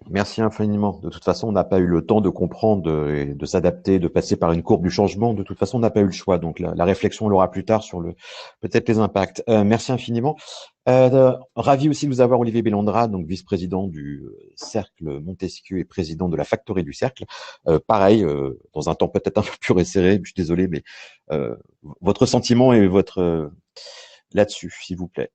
Merci infiniment. De toute façon, on n'a pas eu le temps de comprendre et de s'adapter, de passer par une courbe du changement. De toute façon, on n'a pas eu le choix. Donc, la réflexion, on l'aura plus tard sur peut-être les impacts. Merci infiniment. Ravi aussi de vous avoir, Olivier Bellandra, donc vice-président du Cercle Montesquieu et président de la Factory du Cercle. Pareil, dans un temps peut-être un peu plus resserré, je suis désolé, mais votre sentiment et votre là-dessus, s'il vous plaît.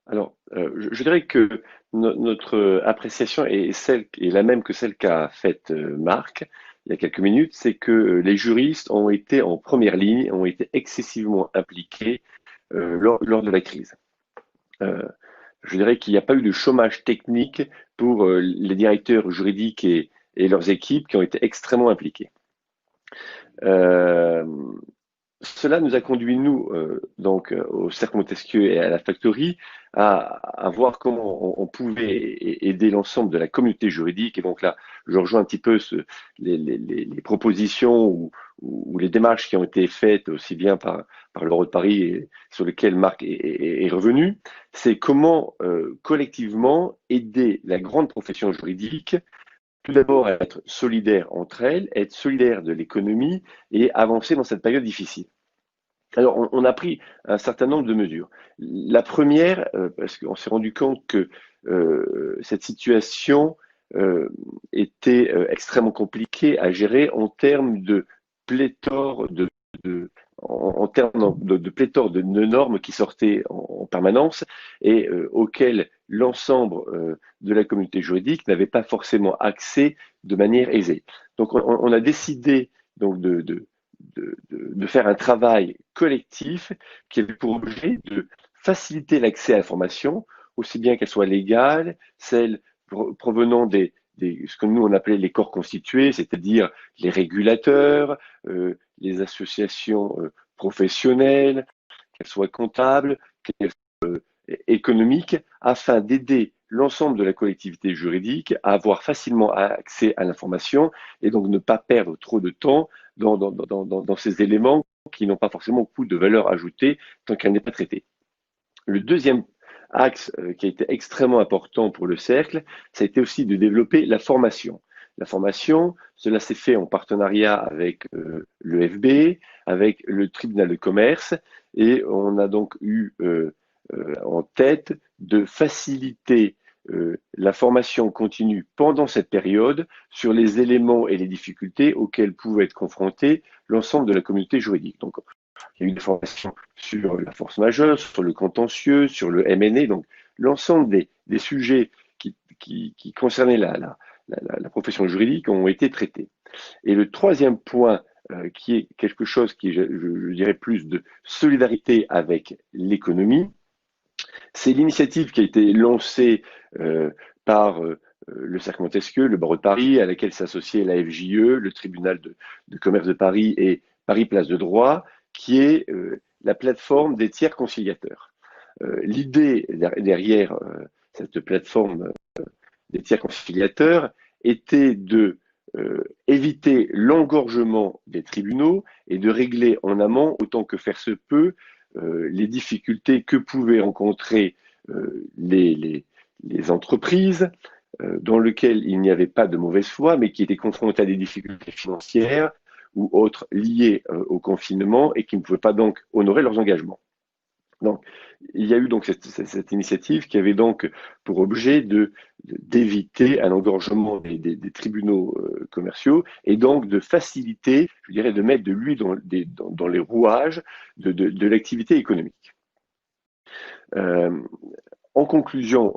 Alors, je dirais que notre appréciation est la même que celle qu'a faite Marc il y a quelques minutes, c'est que les juristes ont été en première ligne, ont été excessivement impliqués lors de la crise. Je dirais qu'il n'y a pas eu de chômage technique pour les directeurs juridiques et leurs équipes qui ont été extrêmement impliqués. cela nous a conduit, nous, donc, au Cercle Montesquieu et à la Factory, à voir comment on pouvait aider l'ensemble de la communauté juridique. Et donc là, je rejoins un petit peu les propositions ou les démarches qui ont été faites aussi bien par l'Euro de Paris et sur lesquelles Marc est revenu. C'est comment collectivement aider la grande profession juridique, tout d'abord à être solidaire entre elles, être solidaire de l'économie et avancer dans cette période difficile. Alors, on a pris un certain nombre de mesures. La première, parce qu'on s'est rendu compte que cette situation était extrêmement compliquée à gérer en termes de pléthore en termes de pléthore de normes qui sortaient en permanence et auxquelles l'ensemble de la communauté juridique n'avait pas forcément accès de manière aisée. Donc, on a décidé donc de faire un travail collectif qui avait pour objet de faciliter l'accès à l'information, aussi bien qu'elle soit légale, celle provenant ce que nous on appelait les corps constitués, c'est-à-dire les régulateurs, les associations professionnelles, qu'elles soient comptables, qu'elles soient économiques, afin d'aider l'ensemble de la collectivité juridique à avoir facilement accès à l'information et donc ne pas perdre trop de temps dans ces éléments qui n'ont pas forcément beaucoup de valeur ajoutée tant qu'elle n'est pas traitée. Le deuxième axe qui a été extrêmement important pour le cercle, ça a été aussi de développer la formation. La formation, cela s'est fait en partenariat avec l'EFB, avec le tribunal de commerce, et on a donc eu en tête de faciliter la formation continue pendant cette période sur les éléments et les difficultés auxquels pouvait être confronté l'ensemble de la communauté juridique. Donc, il y a eu des formations sur la force majeure, sur le contentieux, sur le M&A, donc l'ensemble des sujets qui concernaient la profession juridique ont été traités. Et le troisième point, qui est quelque chose qui, je dirais, plus de solidarité avec l'économie, c'est l'initiative qui a été lancée par le Cercle Montesquieu, le barreau de Paris, à laquelle s'associait la FJE, le tribunal de commerce de Paris et Paris Place de Droit, qui est la plateforme des tiers conciliateurs. L'idée derrière cette plateforme des tiers conciliateurs était de éviter l'engorgement des tribunaux et de régler en amont, autant que faire se peut, les difficultés que pouvaient rencontrer les entreprises dans lesquelles il n'y avait pas de mauvaise foi, mais qui étaient confrontées à des difficultés financières ou autres liées au confinement et qui ne pouvaient pas donc honorer leurs engagements. Donc, il y a eu donc cette initiative qui avait donc pour objet d'éviter un engorgement des tribunaux commerciaux et donc de faciliter, je dirais, de mettre de l'huile dans les rouages de l'activité économique. En conclusion,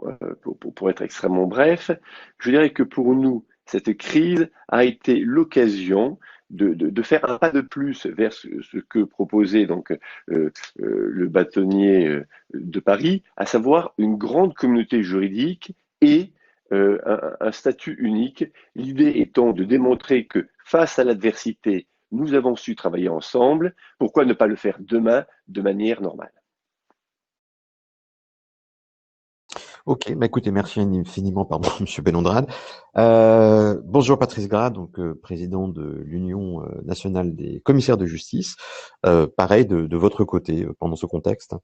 pour être extrêmement bref, je dirais que pour nous, cette crise a été l'occasion de faire un pas de plus vers ce que proposait donc le bâtonnier de Paris, à savoir une grande communauté juridique et un statut unique. L'idée étant de démontrer que face à l'adversité, nous avons su travailler ensemble. Pourquoi ne pas le faire demain de manière normale? Ok, bah écoutez, merci infiniment, pardon, Monsieur Benondrade. Bonjour Patrice Gras, donc président de l'Union nationale des commissaires de justice. Pareil de votre côté pendant ce contexte.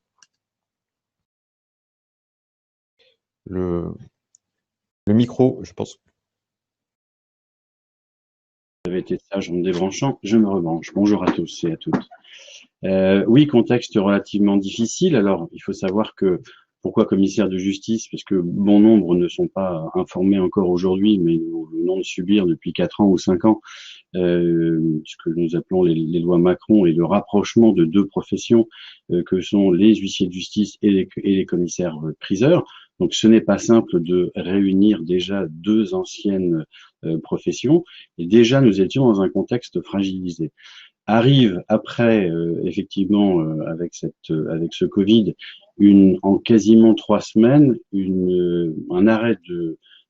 Le micro, je pense. Vous avez été sage en me débranchant, je me rebranche. Bonjour à tous et à toutes. Oui, contexte relativement difficile. Alors, il faut savoir que pourquoi commissaire de justice? Parce que bon nombre ne sont pas informés encore aujourd'hui, mais nous venons de subir depuis 4 ans ou 5 ans ce que nous appelons les lois Macron et le rapprochement de deux professions que sont les huissiers de justice et les commissaires priseurs. Donc ce n'est pas simple de réunir déjà deux anciennes professions, et déjà nous étions dans un contexte fragilisé. Arrive après, effectivement, avec ce Covid, en quasiment 3 semaines, un arrêt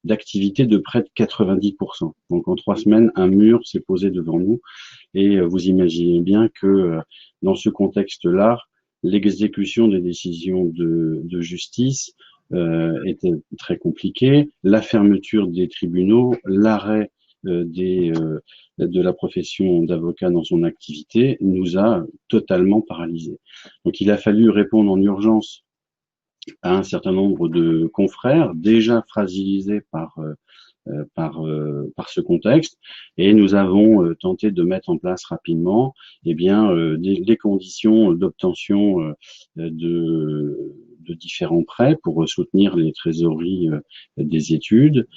d'activité de près de 90%. Donc en 3 semaines, un mur s'est posé devant nous et vous imaginez bien que dans ce contexte-là, l'exécution des décisions de justice était très compliquée. La fermeture des tribunaux, l'arrêt de la profession d'avocat dans son activité nous a totalement paralysés. Donc il a fallu répondre en urgence à un certain nombre de confrères déjà fragilisés par ce contexte, et nous avons tenté de mettre en place rapidement les conditions d'obtention de différents prêts pour soutenir les trésoreries des études,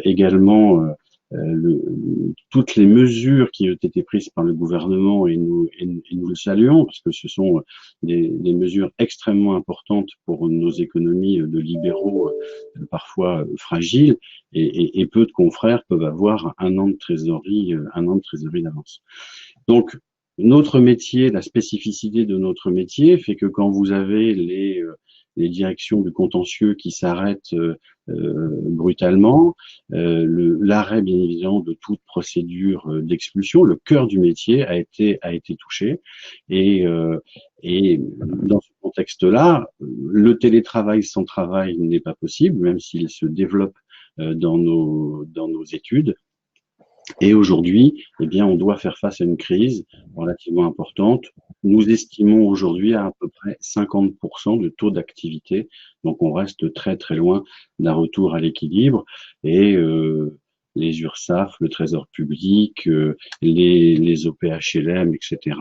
également toutes les mesures qui ont été prises par le gouvernement, et nous le saluons parce que ce sont des mesures extrêmement importantes pour nos économies de libéraux parfois fragiles, et peu de confrères peuvent avoir un an de trésorerie d'avance. Donc notre métier, la spécificité de notre métier fait que quand vous avez les directions du contentieux qui s'arrêtent brutalement, l'arrêt bien évidemment de toute procédure d'expulsion, le cœur du métier a été touché, et dans ce contexte-là, le télétravail sans travail n'est pas possible, même s'il se développe dans nos études. Et aujourd'hui, on doit faire face à une crise relativement importante. Nous estimons aujourd'hui à peu près 50% de taux d'activité. Donc, on reste très, très loin d'un retour à l'équilibre. Et les URSSAF, le Trésor public, les OPHLM, etc.,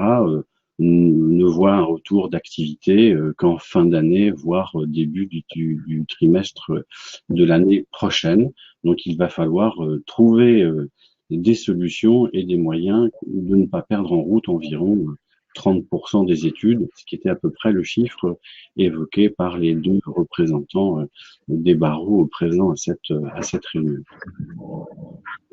ne voient un retour d'activité qu'en fin d'année, voire début du trimestre de l'année prochaine. Donc, il va falloir trouver des solutions et des moyens de ne pas perdre en route environ 30% des études, ce qui était à peu près le chiffre évoqué par les 2 représentants des barreaux présents à cette réunion.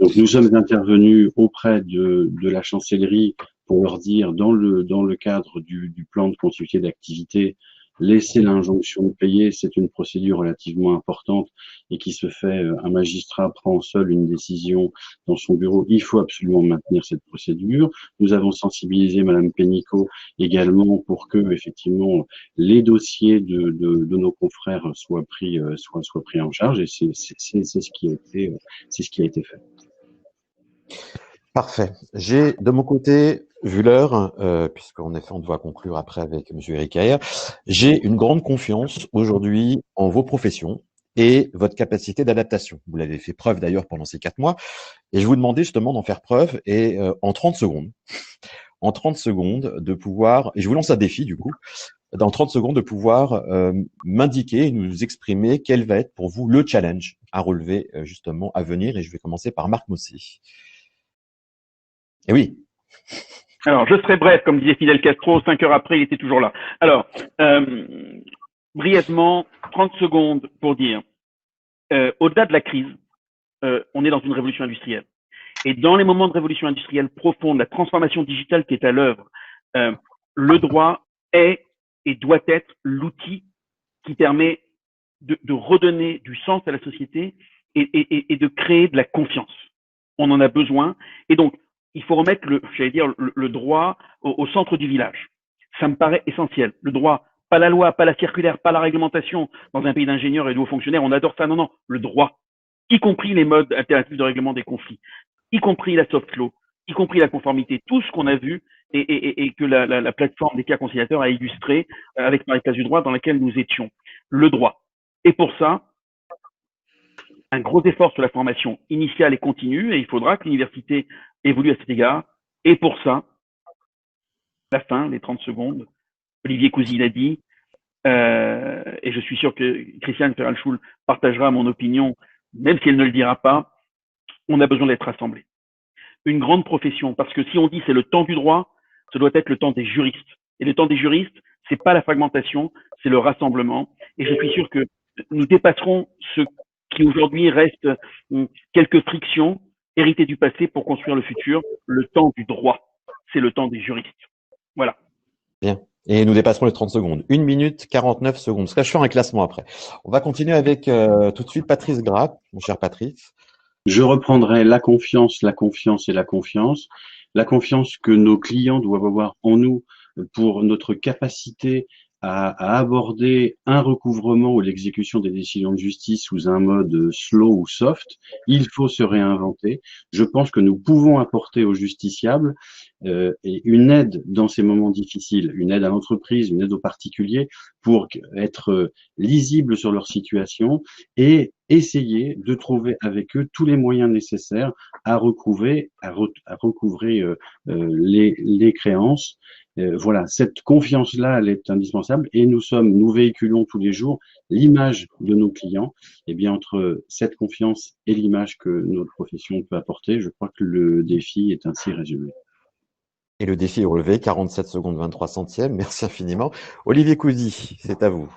Donc nous sommes intervenus auprès de la chancellerie pour leur dire, dans le cadre du plan de continuité d'activité, laisser l'injonction de payer, c'est une procédure relativement importante et qui se fait, un magistrat prend seul une décision dans son bureau, il faut absolument maintenir cette procédure. Nous avons sensibilisé Madame Pénicaud également pour que, effectivement, les dossiers de nos confrères soient pris en charge, et c'est ce qui a été fait. Parfait. J'ai de mon côté, vu l'heure, puisqu'en effet on doit conclure après avec M. Eric Ayer, j'ai une grande confiance aujourd'hui en vos professions et votre capacité d'adaptation. Vous l'avez fait preuve d'ailleurs pendant ces 4 mois, et je vous demandais justement d'en faire preuve, et en 30 secondes, de pouvoir, et je vous lance un défi du coup, dans 30 secondes de pouvoir m'indiquer et nous exprimer quel va être pour vous le challenge à relever justement à venir, et je vais commencer par Marc Mossy. Et oui. Alors, je serai bref, comme disait Fidel Castro, 5 heures après, il était toujours là. Alors, brièvement, 30 secondes pour dire, au-delà de la crise, on est dans une révolution industrielle. Et dans les moments de révolution industrielle profonde, la transformation digitale qui est à l'œuvre, le droit est et doit être l'outil qui permet de redonner du sens à la société et de créer de la confiance. On en a besoin. Et donc, il faut remettre le droit au centre du village. Ça me paraît essentiel. Le droit, pas la loi, pas la circulaire, pas la réglementation. Dans un pays d'ingénieurs et de hauts fonctionnaires, on adore ça. Non, non, le droit. Y compris les modes alternatifs de règlement des conflits. Y compris la soft law. Y compris la conformité. Tout ce qu'on a vu et que la plateforme des cas conciliateurs a illustré avec Marie Place du droit dans laquelle nous étions. Le droit. Et pour ça, un gros effort sur la formation initiale et continue, et il faudra que l'université évolue à cet égard. Et pour ça, la fin, les 30 secondes, Olivier Cousy l'a dit, et je suis sûr que Christiane Ferralschul partagera mon opinion, même si elle ne le dira pas, on a besoin d'être rassemblés. Une grande profession, parce que si on dit c'est le temps du droit, ce doit être le temps des juristes. Et le temps des juristes, c'est pas la fragmentation, c'est le rassemblement. Et je suis sûr que nous dépasserons ce qui aujourd'hui reste quelques frictions héritées du passé pour construire le futur. Le temps du droit, c'est le temps des juristes. Voilà. Bien. Et nous dépasserons les 30 secondes. 1 minute 49 secondes. Parce que là, je fais un classement après. On va continuer avec tout de suite Patrice Grapp, mon cher Patrice. Je reprendrai la confiance et la confiance. La confiance que nos clients doivent avoir en nous pour notre capacité à aborder un recouvrement ou l'exécution des décisions de justice sous un mode slow ou soft. Il faut se réinventer. Je pense que nous pouvons apporter aux justiciables et une aide dans ces moments difficiles, une aide à l'entreprise, une aide aux particuliers pour être lisibles sur leur situation et essayer de trouver avec eux tous les moyens nécessaires à recouvrer les créances. Voilà, cette confiance-là, elle est indispensable et nous véhiculons tous les jours l'image de nos clients. Et bien, entre cette confiance et l'image que notre profession peut apporter, je crois que le défi est ainsi résumé. Et le défi est relevé, 47 secondes 23 centièmes. Merci infiniment. Olivier Cousy, c'est à vous.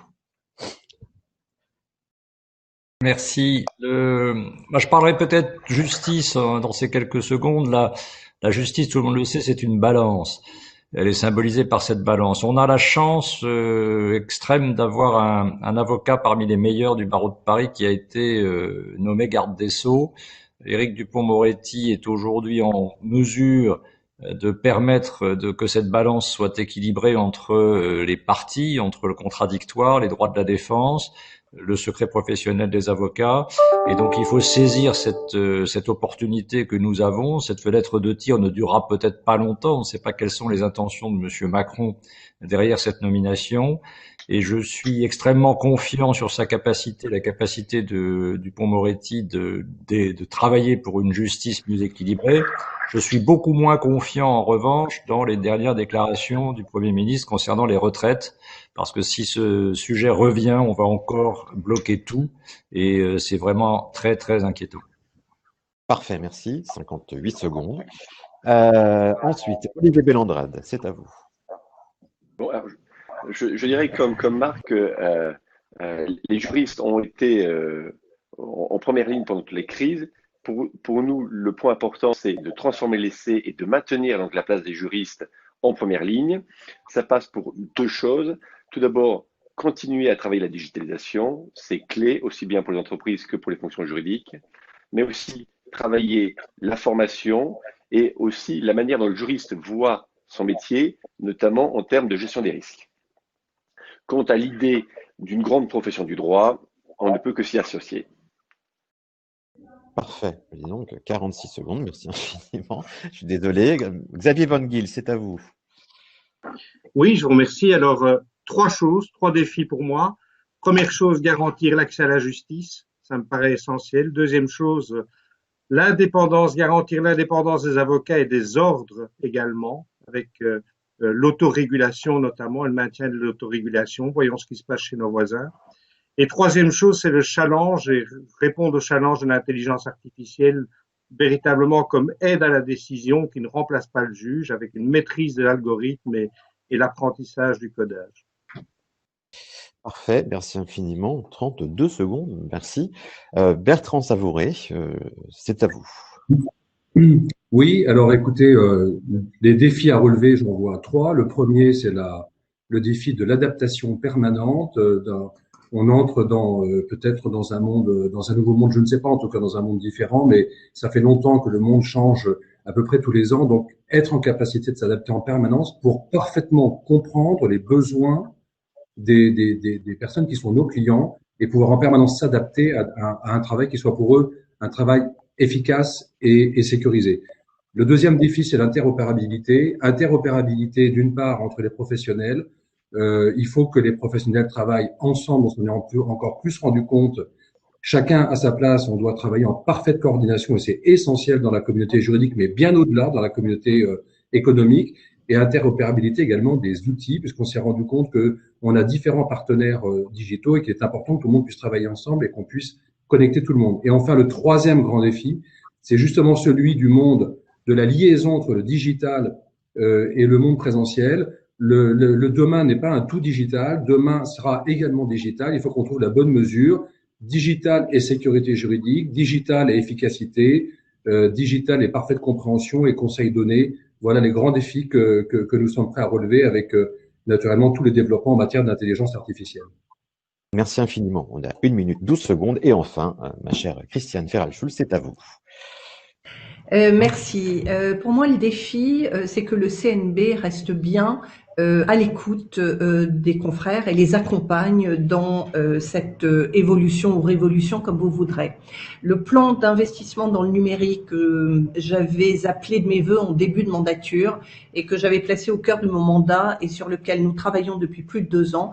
Merci. Je parlerai peut-être justice dans ces quelques secondes. La justice, tout le monde le sait, c'est une balance. Elle est symbolisée par cette balance. On a la chance extrême d'avoir un avocat parmi les meilleurs du barreau de Paris qui a été nommé garde des Sceaux. Éric Dupond-Moretti est aujourd'hui en mesure de permettre que cette balance soit équilibrée entre les parties, entre le contradictoire, les droits de la défense, le secret professionnel des avocats. Et donc il faut saisir cette opportunité que nous avons. Cette fenêtre de tir ne durera peut-être pas longtemps. On ne sait pas quelles sont les intentions de Monsieur Macron derrière cette nomination. Et je suis extrêmement confiant sur sa capacité, la capacité de Dupond-Moretti de travailler pour une justice plus équilibrée. Je suis beaucoup moins confiant, en revanche, dans les dernières déclarations du Premier ministre concernant les retraites, parce que si ce sujet revient, on va encore bloquer tout, et c'est vraiment très, très inquiétant. Parfait, merci. 58 secondes. Ensuite, Olivier Bellandrade, c'est à vous. Bon, alors, je dirais comme Marc, les juristes ont été en première ligne pendant toutes les crises. Pour nous, le point important, c'est de transformer l'essai et de maintenir donc la place des juristes en première ligne. Ça passe pour deux choses. Tout d'abord, continuer à travailler la digitalisation, c'est clé aussi bien pour les entreprises que pour les fonctions juridiques, mais aussi travailler la formation et aussi la manière dont le juriste voit son métier, notamment en termes de gestion des risques. Quant à l'idée d'une grande profession du droit, on ne peut que s'y associer. Parfait. Dis donc, 46 secondes, merci infiniment. Je suis désolé. Xavier Von Gil, c'est à vous. Oui, je vous remercie. Alors, trois défis pour moi. Première chose, garantir l'accès à la justice. Ça me paraît essentiel. Deuxième chose, garantir l'indépendance des avocats et des ordres également, avec l'autorégulation notamment, le maintien de l'autorégulation. Voyons ce qui se passe chez nos voisins. Et troisième chose, c'est le challenge et répondre au challenge de l'intelligence artificielle véritablement comme aide à la décision qui ne remplace pas le juge, avec une maîtrise de l'algorithme et l'apprentissage du codage. Parfait, merci infiniment. 32 secondes, merci. Bertrand Savouré, c'est à vous. Oui, alors écoutez, les défis à relever, j'en vois trois. Le premier, c'est le défi de l'adaptation permanente. On entre peut-être dans un nouveau monde, je ne sais pas, en tout cas dans un monde différent, mais ça fait longtemps que le monde change à peu près tous les ans. Donc, être en capacité de s'adapter en permanence pour parfaitement comprendre les besoins des personnes qui sont nos clients et pouvoir en permanence s'adapter à un travail qui soit pour eux un travail efficace et sécurisé. Le deuxième défi, c'est l'interopérabilité. Interopérabilité, d'une part, entre les professionnels. Il faut que les professionnels travaillent ensemble. On s'en est encore plus rendu compte. Chacun à sa place, on doit travailler en parfaite coordination et c'est essentiel dans la communauté juridique, mais bien au-delà, dans la communauté économique. Et interopérabilité également des outils, puisqu'on s'est rendu compte que on a différents partenaires digitaux et qu'il est important que tout le monde puisse travailler ensemble et qu'on puisse connecter tout le monde. Et enfin, le troisième grand défi, c'est justement celui du monde de la liaison entre le digital et le monde présentiel. Le demain n'est pas un tout digital, demain sera également digital. Il faut qu'on trouve la bonne mesure. Digital et sécurité juridique, digital et efficacité, digital et parfaite compréhension et conseils donnés. Voilà les grands défis que nous sommes prêts à relever avec naturellement tous les développements en matière d'intelligence artificielle. Merci infiniment. On a 1 minute 12 secondes. Et enfin, ma chère Christiane Ferral-Schulz, c'est à vous. Merci. Pour moi, le défi, c'est que le CNB reste bien à l'écoute des confrères et les accompagne dans cette évolution ou révolution, comme vous voudrez. Le plan d'investissement dans le numérique que j'avais appelé de mes voeux en début de mandature et que j'avais placé au cœur de mon mandat et sur lequel nous travaillons depuis plus de 2 ans,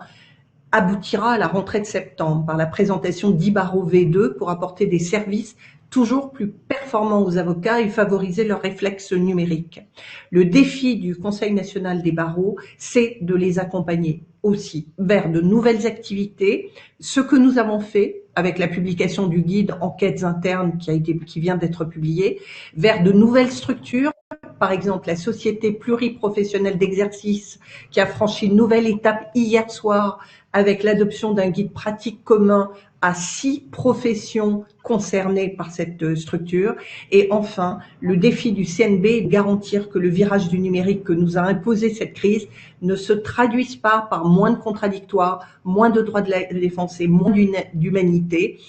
aboutira à la rentrée de septembre par la présentation d'Ibaro V2 pour apporter des services toujours plus performants aux avocats et favoriser leurs réflexes numériques. Le défi du Conseil national des barreaux, c'est de les accompagner aussi vers de nouvelles activités, ce que nous avons fait avec la publication du guide Enquêtes internes qui vient d'être publié, vers de nouvelles structures, par exemple la Société pluriprofessionnelle d'exercice qui a franchi une nouvelle étape hier soir avec l'adoption d'un guide pratique commun à 6 professions concernées par cette structure. Et enfin, le défi du CNB est de garantir que le virage du numérique que nous a imposé cette crise ne se traduise pas par moins de contradictoires, moins de droits de la défense et moins d'humanité.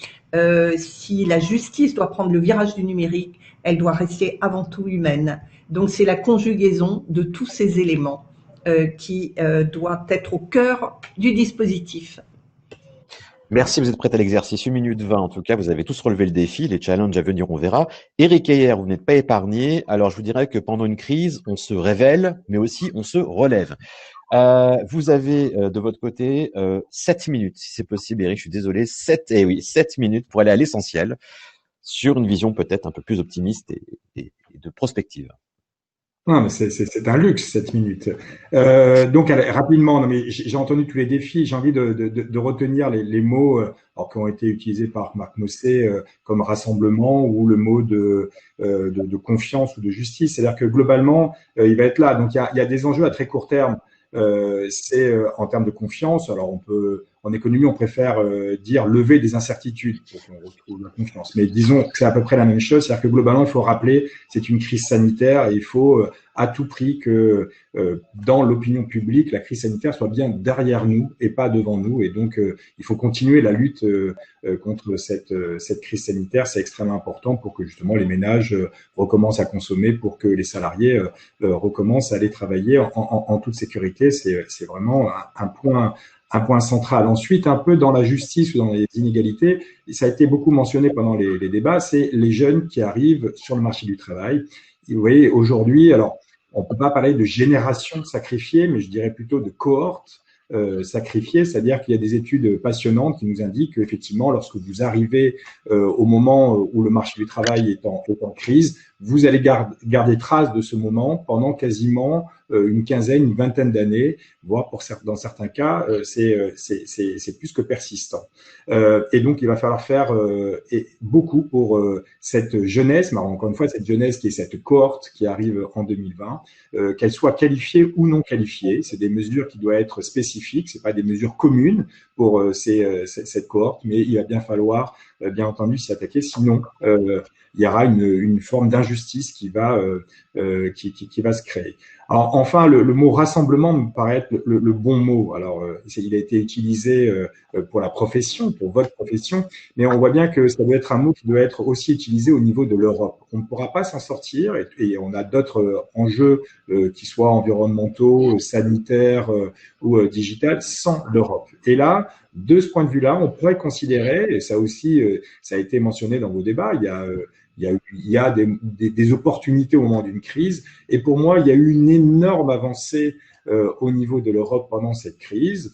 Si la justice doit prendre le virage du numérique, elle doit rester avant tout humaine. Donc c'est la conjugaison de tous ces éléments qui doit être au cœur du dispositif. Merci, vous êtes prêts à l'exercice. 1 minute 20, en tout cas, vous avez tous relevé le défi. Les challenges à venir, on verra. Éric Heyer, vous n'êtes pas épargné. Alors, je vous dirais que pendant une crise, on se révèle, mais aussi on se relève. Vous avez de votre côté 7 minutes, si c'est possible, Éric, je suis désolé. 7 minutes pour aller à l'essentiel sur une vision peut-être un peu plus optimiste et de prospective. Non, mais c'est un luxe, 7 minutes. Donc, allez, rapidement, non, mais j'ai entendu tous les défis. J'ai envie de retenir les mots alors, qui ont été utilisés par Marc Mossé comme rassemblement ou le mot de confiance ou de justice. C'est-à-dire que globalement, il va être là. Donc, il y a des enjeux à très court terme. C'est en termes de confiance. Alors, en économie, on préfère dire lever des incertitudes pour qu'on retrouve la confiance. Mais disons que c'est à peu près la même chose. C'est-à-dire que globalement, il faut rappeler, c'est une crise sanitaire et il faut à tout prix que dans l'opinion publique, la crise sanitaire soit bien derrière nous et pas devant nous. Et donc, il faut continuer la lutte contre cette crise sanitaire. C'est extrêmement important pour que justement les ménages recommencent à consommer, pour que les salariés recommencent à aller travailler en toute sécurité. C'est vraiment un point central. Ensuite, un peu dans la justice ou dans les inégalités, ça a été beaucoup mentionné pendant les débats, c'est les jeunes qui arrivent sur le marché du travail. Et vous voyez, aujourd'hui, alors, on peut pas parler de génération sacrifiée, mais je dirais plutôt de cohorte sacrifiée, c'est-à-dire qu'il y a des études passionnantes qui nous indiquent qu'effectivement, lorsque vous arrivez au moment où le marché du travail est en crise, vous allez garder trace de ce moment pendant quasiment une quinzaine, une vingtaine d'années, voire dans certains cas, c'est plus que persistant. Et donc, il va falloir faire beaucoup pour cette jeunesse, mais encore une fois, cette jeunesse qui est cette cohorte qui arrive en 2020, qu'elle soit qualifiée ou non qualifiée. C'est des mesures qui doivent être spécifiques, c'est pas des mesures communes pour cette cohorte, mais il va bien falloir, bien entendu, s'y attaquer. Sinon, il y aura une forme d'injustice qui va se créer. Alors, enfin, le mot rassemblement me paraît être le bon mot. Alors, il a été utilisé pour la profession, pour votre profession, mais on voit bien que ça doit être un mot qui doit être aussi utilisé au niveau de l'Europe. On ne pourra pas s'en sortir et on a d'autres enjeux qui soient environnementaux, sanitaires ou digital sans l'Europe. Et là, de ce point de vue-là, on pourrait considérer, et ça aussi, ça a été mentionné dans vos débats, il y a des opportunités au moment d'une crise. Et pour moi, il y a eu une énorme avancée au niveau de l'Europe pendant cette crise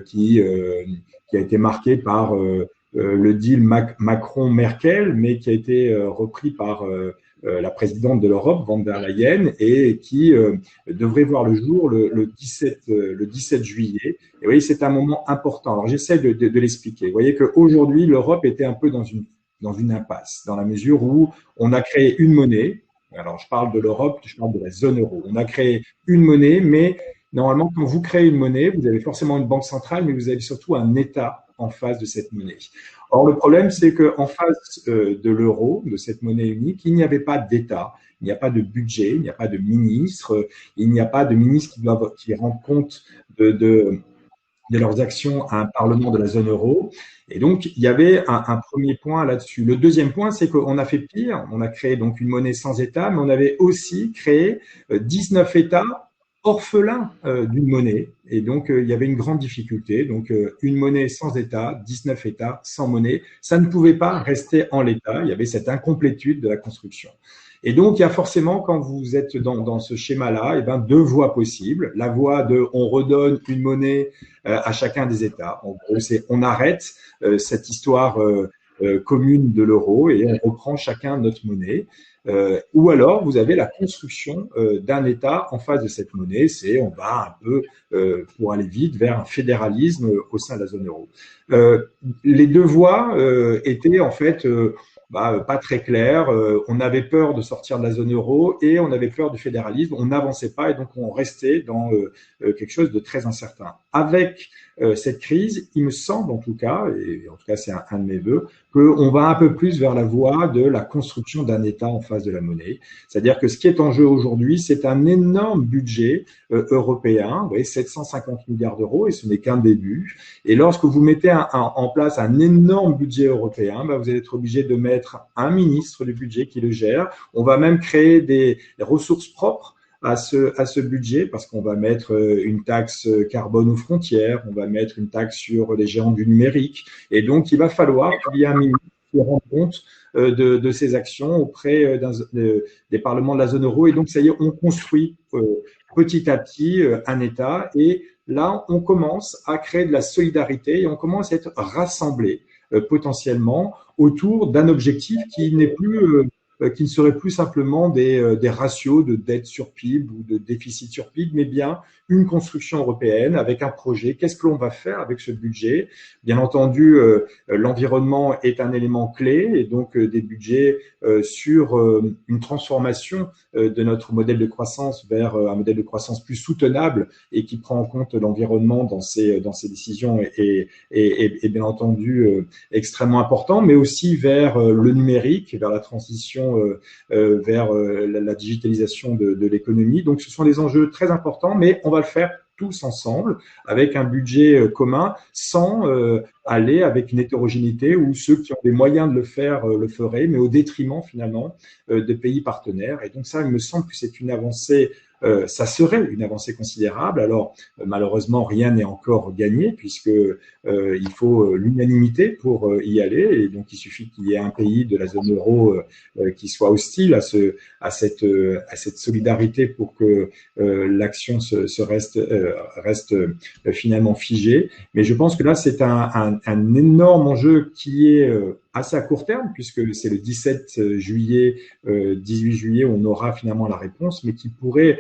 qui a été marquée par le deal Macron-Merkel, mais qui a été repris par la présidente de l'Europe, Von der Leyen, et qui devrait voir le jour le 17 juillet. Et vous voyez, c'est un moment important. Alors, j'essaie de l'expliquer. Vous voyez qu'aujourd'hui, l'Europe était un peu dans une impasse, dans la mesure où on a créé une monnaie. Alors, je parle de l'Europe, je parle de la zone euro. On a créé une monnaie, mais normalement, quand vous créez une monnaie, vous avez forcément une banque centrale, mais vous avez surtout un État en face de cette monnaie. Or, le problème, c'est qu'en face de l'euro, de cette monnaie unique, il n'y avait pas d'État, il n'y a pas de budget, il n'y a pas de ministre, il n'y a pas de ministre qui rend compte de leurs actions à un parlement de la zone euro. Et donc, il y avait un premier point là-dessus. Le deuxième point, c'est qu'on a fait pire. On a créé donc une monnaie sans État, mais on avait aussi créé 19 États orphelins d'une monnaie. Et donc, il y avait une grande difficulté. Donc, une monnaie sans État, 19 États sans monnaie, ça ne pouvait pas rester en l'état. Il y avait cette incomplétude de la construction. Et donc, il y a forcément, quand vous êtes dans ce schéma-là, eh ben, deux voies possibles. La voie de on redonne une monnaie à chacun des États. En gros, c'est on arrête cette histoire commune de l'euro et on reprend chacun notre monnaie. Ou alors, vous avez la construction d'un État en face de cette monnaie. C'est on va un peu, pour aller vite, vers un fédéralisme au sein de la zone euro. Les deux voies étaient en fait pas très clair. On avait peur de sortir de la zone euro et on avait peur du fédéralisme. On n'avançait pas et donc on restait dans quelque chose de très incertain. Avec cette crise, il me semble en tout cas, et en tout cas c'est un de mes vœux, qu'on va un peu plus vers la voie de la construction d'un État en face de la monnaie. C'est-à-dire que ce qui est en jeu aujourd'hui, c'est un énorme budget européen, vous voyez, 750 milliards d'euros, et ce n'est qu'un début. Et lorsque vous mettez en place un énorme budget européen, vous allez être obligé de mettre un ministre du budget qui le gère. On va même créer des ressources propres à ce budget parce qu'on va mettre une taxe carbone aux frontières, on va mettre une taxe sur les géants du numérique. Et donc, il va falloir qu'il y ait un ministre qui rende compte de ces actions auprès des parlements de la zone euro. Et donc, ça y est, on construit petit à petit un État. Et là, on commence à créer de la solidarité et on commence à être rassemblés potentiellement autour d'un objectif qui n'est plus qui ne serait plus simplement des ratios de dette sur PIB ou de déficit sur PIB, mais bien une construction européenne avec un projet. Qu'est-ce que l'on va faire avec ce budget? Bien entendu, l'environnement est un élément clé et donc des budgets sur une transformation de notre modèle de croissance vers un modèle de croissance plus soutenable et qui prend en compte l'environnement dans ses décisions et bien entendu extrêmement important, mais aussi vers le numérique, vers la transition vers la digitalisation de l'économie. Donc, ce sont des enjeux très importants, mais on va le faire tous ensemble avec un budget commun sans aller avec une hétérogénéité où ceux qui ont les moyens de le faire le feraient, mais au détriment finalement des pays partenaires. Et donc ça, il me semble que c'est une avancée, ça serait une avancée considérable. Alors malheureusement, rien n'est encore gagné puisque il faut l'unanimité pour y aller. Et donc il suffit qu'il y ait un pays de la zone euro qui soit hostile à cette solidarité pour que l'action reste finalement figée. Mais je pense que là, c'est un énorme enjeu qui est assez à court terme, puisque c'est le 17 juillet, 18 juillet, on aura finalement la réponse, mais qui pourrait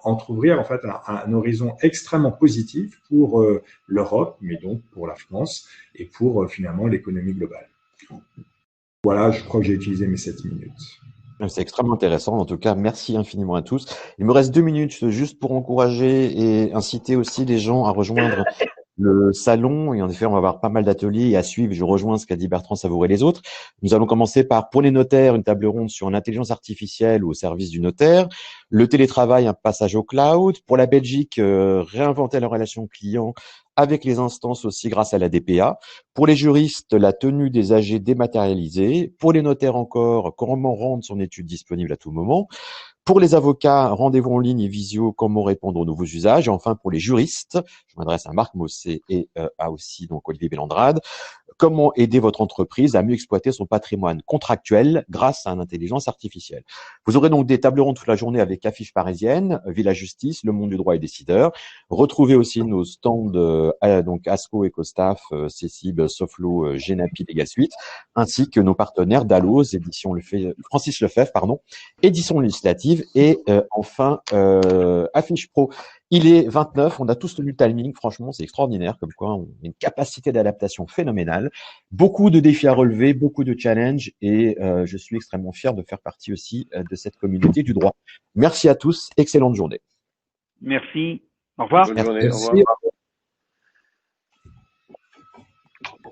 entrouvrir en fait un horizon extrêmement positif pour l'Europe, mais donc pour la France et pour finalement l'économie globale. Voilà, je crois que j'ai utilisé mes 7 minutes. C'est extrêmement intéressant. En tout cas, merci infiniment à tous. Il me reste 2 minutes juste pour encourager et inciter aussi les gens à rejoindre le salon. Et en effet, on va avoir pas mal d'ateliers à suivre. Je rejoins ce qu'a dit Bertrand Savouré et les autres. Nous allons commencer par, pour les notaires, une table ronde sur l'intelligence artificielle au service du notaire. Le télétravail, un passage au cloud. Pour la Belgique, réinventer la relation client avec les instances aussi grâce à la DPA. Pour les juristes, la tenue des AG dématérialisée. Pour les notaires encore, comment rendre son étude disponible à tout moment. Pour les avocats, rendez-vous en ligne et visio, comment répondre aux nouveaux usages. Et enfin, pour les juristes, je m'adresse à Marc Mossé et à aussi donc Olivier Bellandrade, comment aider votre entreprise à mieux exploiter son patrimoine contractuel grâce à l'intelligence artificielle. Vous aurez donc des tables rondes toute la journée avec affiches parisiennes, Villa Justice, Le Monde du Droit et Décideurs. Retrouvez aussi nos stands donc ASCO, EcoStaff, Cécib, Soflo, Genapi, Legal Suite, ainsi que nos partenaires Dalloz, Francis Lefebvre, Édition législative et enfin Affiche Pro. Il est 29, on a tous tenu le timing, franchement c'est extraordinaire, comme quoi on a une capacité d'adaptation phénoménale, beaucoup de défis à relever, beaucoup de challenges et je suis extrêmement fier de faire partie aussi de cette communauté du droit. Merci à tous, excellente journée. Merci, au revoir. Bonne journée, au revoir. Merci.